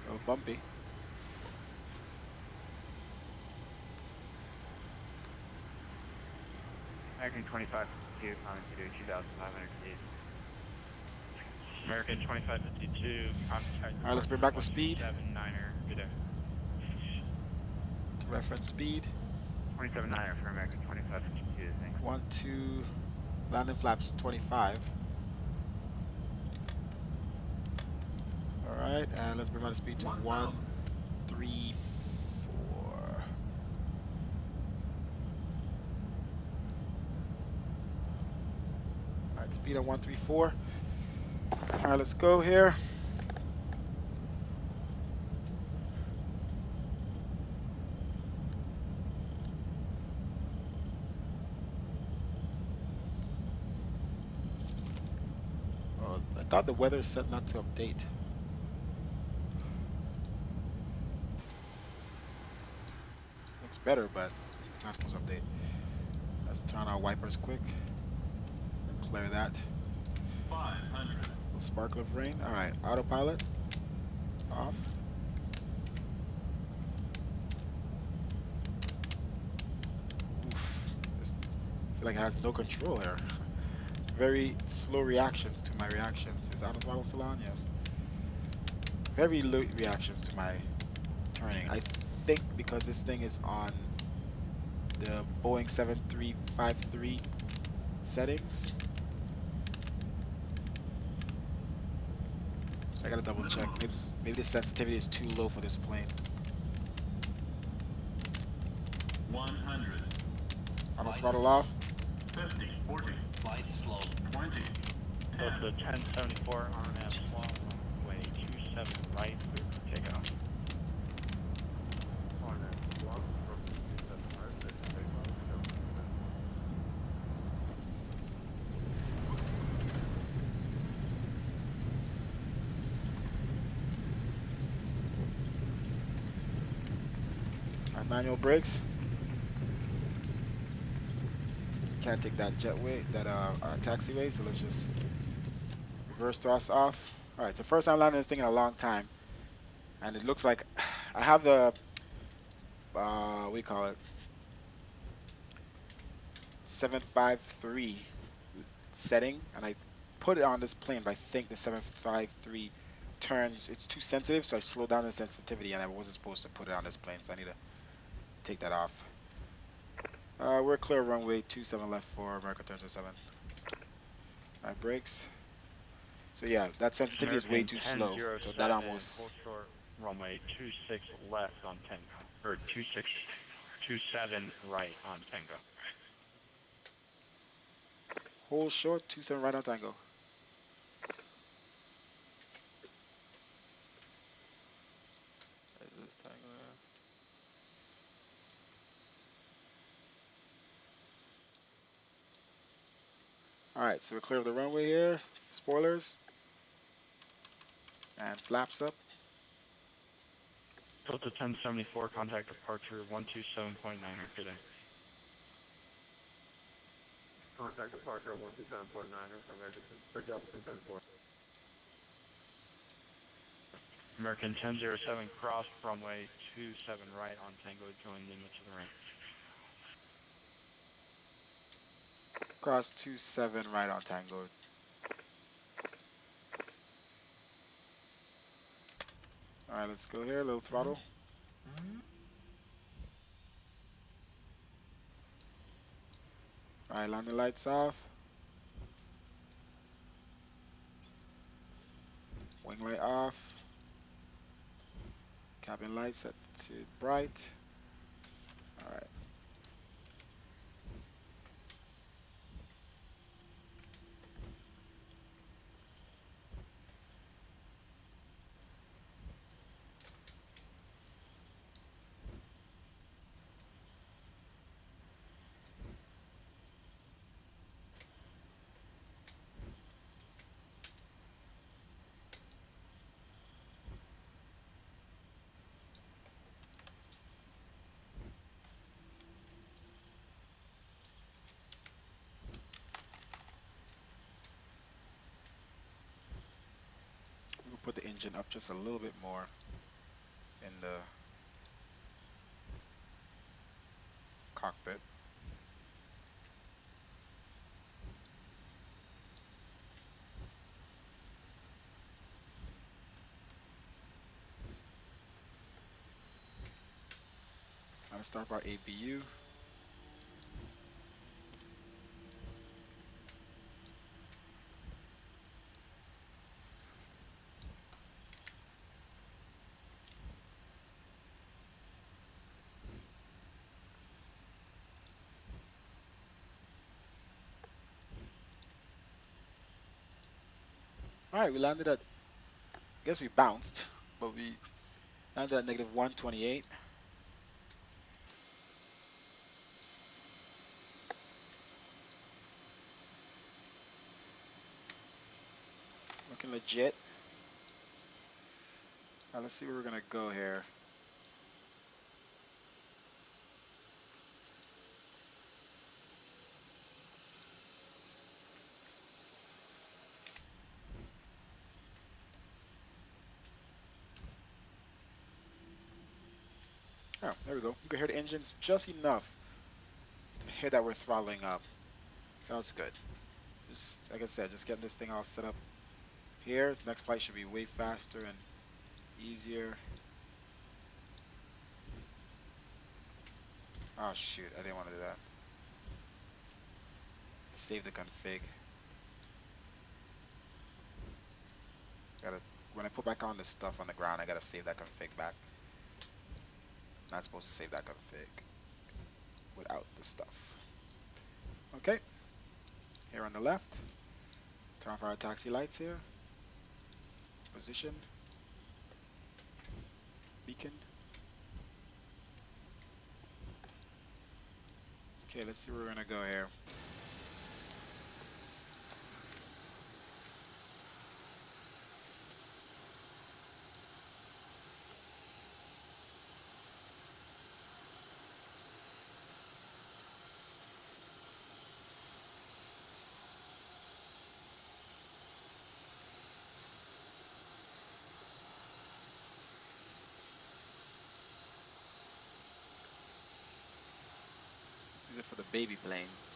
A little bumpy. American 2552, coming to 2,500 feet. American 2552, contact All right, let's bring departure back the speed 179er. Good day. to reference speed. 27.9 for American 2552, thanks. 1, 2, landing flaps 25. All right, and let's bring back the speed to 1, 3, 4. All right, speed at 1, 3, 4. All right, let's go here. Oh, I thought the weather is set not to update. Looks better, but it's not supposed to update. Let's turn our wipers quick and clear that. 500. Little sparkle of rain. All right, autopilot off. Oof, I feel like it has no control here. Very slow reactions to my reactions. Is auto throttle still on? Yes. Very low reactions to my turning. I think because this thing is on the Boeing 7353 settings. So I gotta double check. Maybe the sensitivity is too low for this plane. 100. Auto throttle off. 50. 40. Flight slow. 20. So it's a 1074 RNF long runway 27 right, clear for takeoff. On that long from 275, there's a big one, so. Manual brakes. Can't take that jetway, that taxiway, so let's just reverse thrust off. All right, so first time landing this thing in a long time, and it looks like I have the what do you call it, 753 setting, and I put it on this plane, but I think the 753 turns, it's too sensitive, so I slowed down the sensitivity, and I wasn't supposed to put it on this plane, so I need to take that off. We're clear runway 27 left for America 1007. All right, brakes. So yeah, that sensitivity is way American too slow. So that 1007, full almost short runway 26 left on Tango. Or 2627 right on Tango. hold short 27 right on tango. Is this tango? All right, so we're clear of the runway here. Spoilers and flaps up. Delta 1074, contact departure 127.9 today. Contact departure 127.9 from Delta 1074. American 1007, cross runway 27 right on Tango, join limit to the range. Cross 27 right on tango. All right, let's go here. A little throttle. All right, landing lights off. Wing light off. Cabin light set to bright. All right. put the engine up just a little bit more in the cockpit. I'm gonna start our APU. All right, we landed at, I guess we bounced, but we landed at negative 128. Looking legit. Now let's see where we're gonna go here. Oh, there we go. You can hear the engines just enough to hear that we're throttling up. Sounds good. Just like I said, just getting this thing all set up here. Next flight should be way faster and easier. Oh shoot, I didn't want to do that. Save the config. Gotta, when I put back on the stuff on the ground, I gotta save that config back. Not supposed to save that config without the stuff. Okay, here on the left, turn off our taxi lights here. Position, beacon. Okay, let's see where we're gonna go here. These are for the baby planes.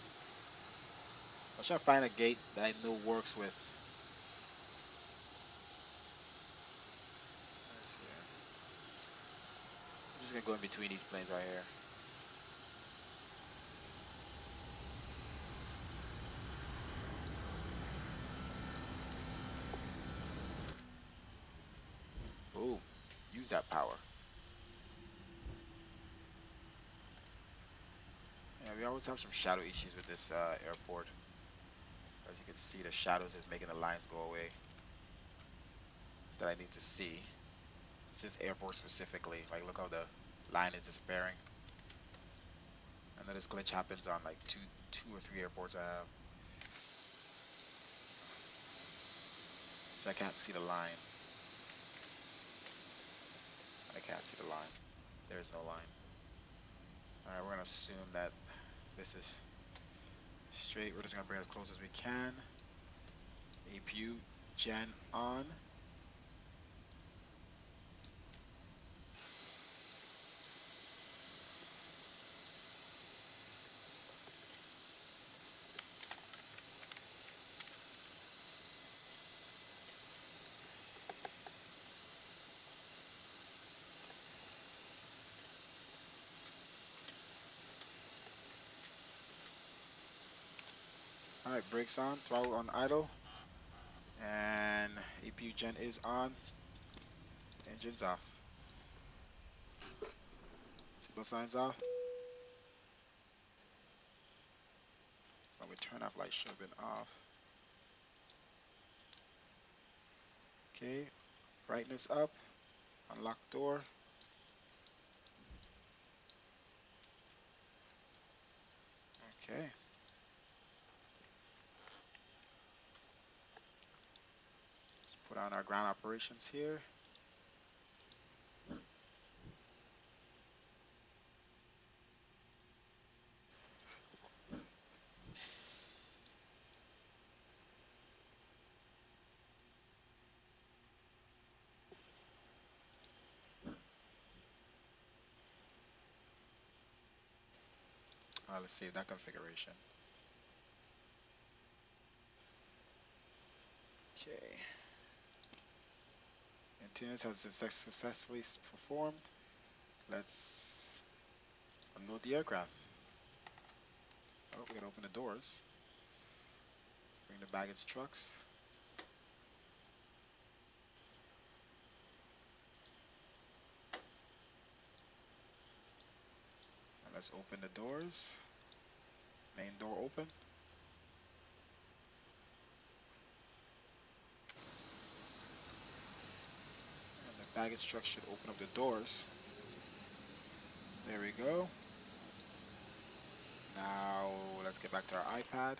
I'll try to find a gate that I know works with. Let's see here. I'm just gonna go in between these planes right here. Boom. Use that power. Yeah, we always have some shadow issues with this airport. As you can see, the shadows is making the lines go away that I need to see. It's just airport specifically. Like, look how the line is disappearing. And then this glitch happens on like two or three airports I have. So I can't see the line. I can't see the line. There's no line. Alright, we're gonna assume that this is straight. We're just gonna bring it as close as we can. APU gen on. Alright, brakes on, throttle on idle. And APU gen is on. Engines off. Signal signs off. When we turn off, light should have been off. Okay, brightness up. Unlock door. Okay. Let's put on our ground operations here. let's save that configuration. Okay. Maintenance has successfully performed. Let's unload the aircraft. Oh, we gotta open the doors. Bring the baggage trucks. And let's open the doors. Main door open. And the baggage truck should open up the doors. There we go. Now let's get back to our iPad.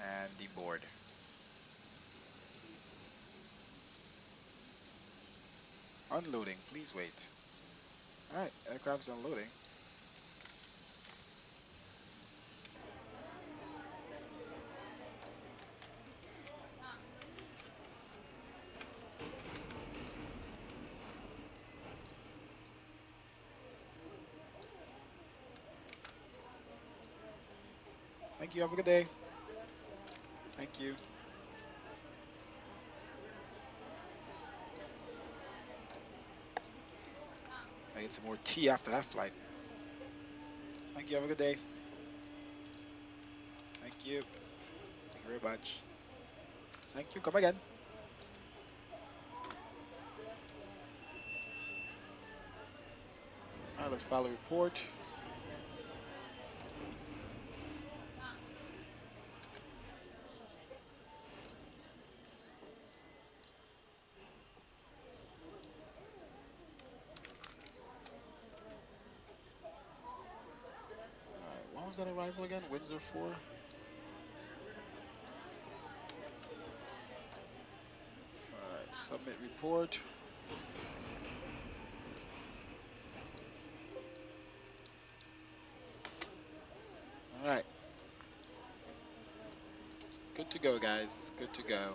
And the board. Unloading, please wait. Alright, aircraft's unloading. Thank you, have a good day. Thank you. I get some more tea after that flight. Thank you, have a good day. Thank you. Thank you very much. Thank you, come again. Alright, let's file a report. Alright, when was that arrival again? Windsor 4? Alright, submit report. Alright, good to go, guys. Good to go.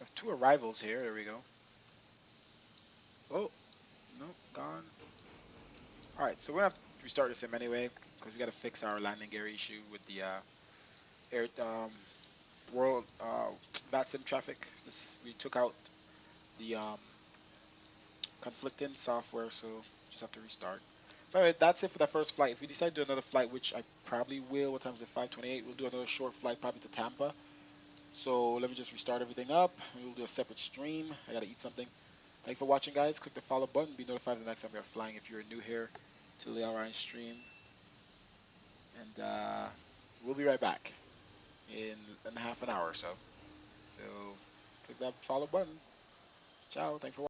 We have 2 arrivals here. There we go. Oh, no, gone. Alright, so we're gonna have to restart the sim anyway, because we gotta fix our landing gear issue with the air world Vatsim traffic. We took out the conflicting software, so just have to restart. But anyway, that's it for the first flight. If we decide to do another flight, which I probably will, what time is it? 5:28. We'll do another short flight, probably to Tampa. So let me just restart everything up. We'll do a separate stream. I gotta eat something. Thank you for watching, guys. Click the follow button. Be notified the next time we are flying. If you're new here to the Orion stream, and we'll be right back in half an hour or so. So click that follow button. Ciao. Thanks for watching.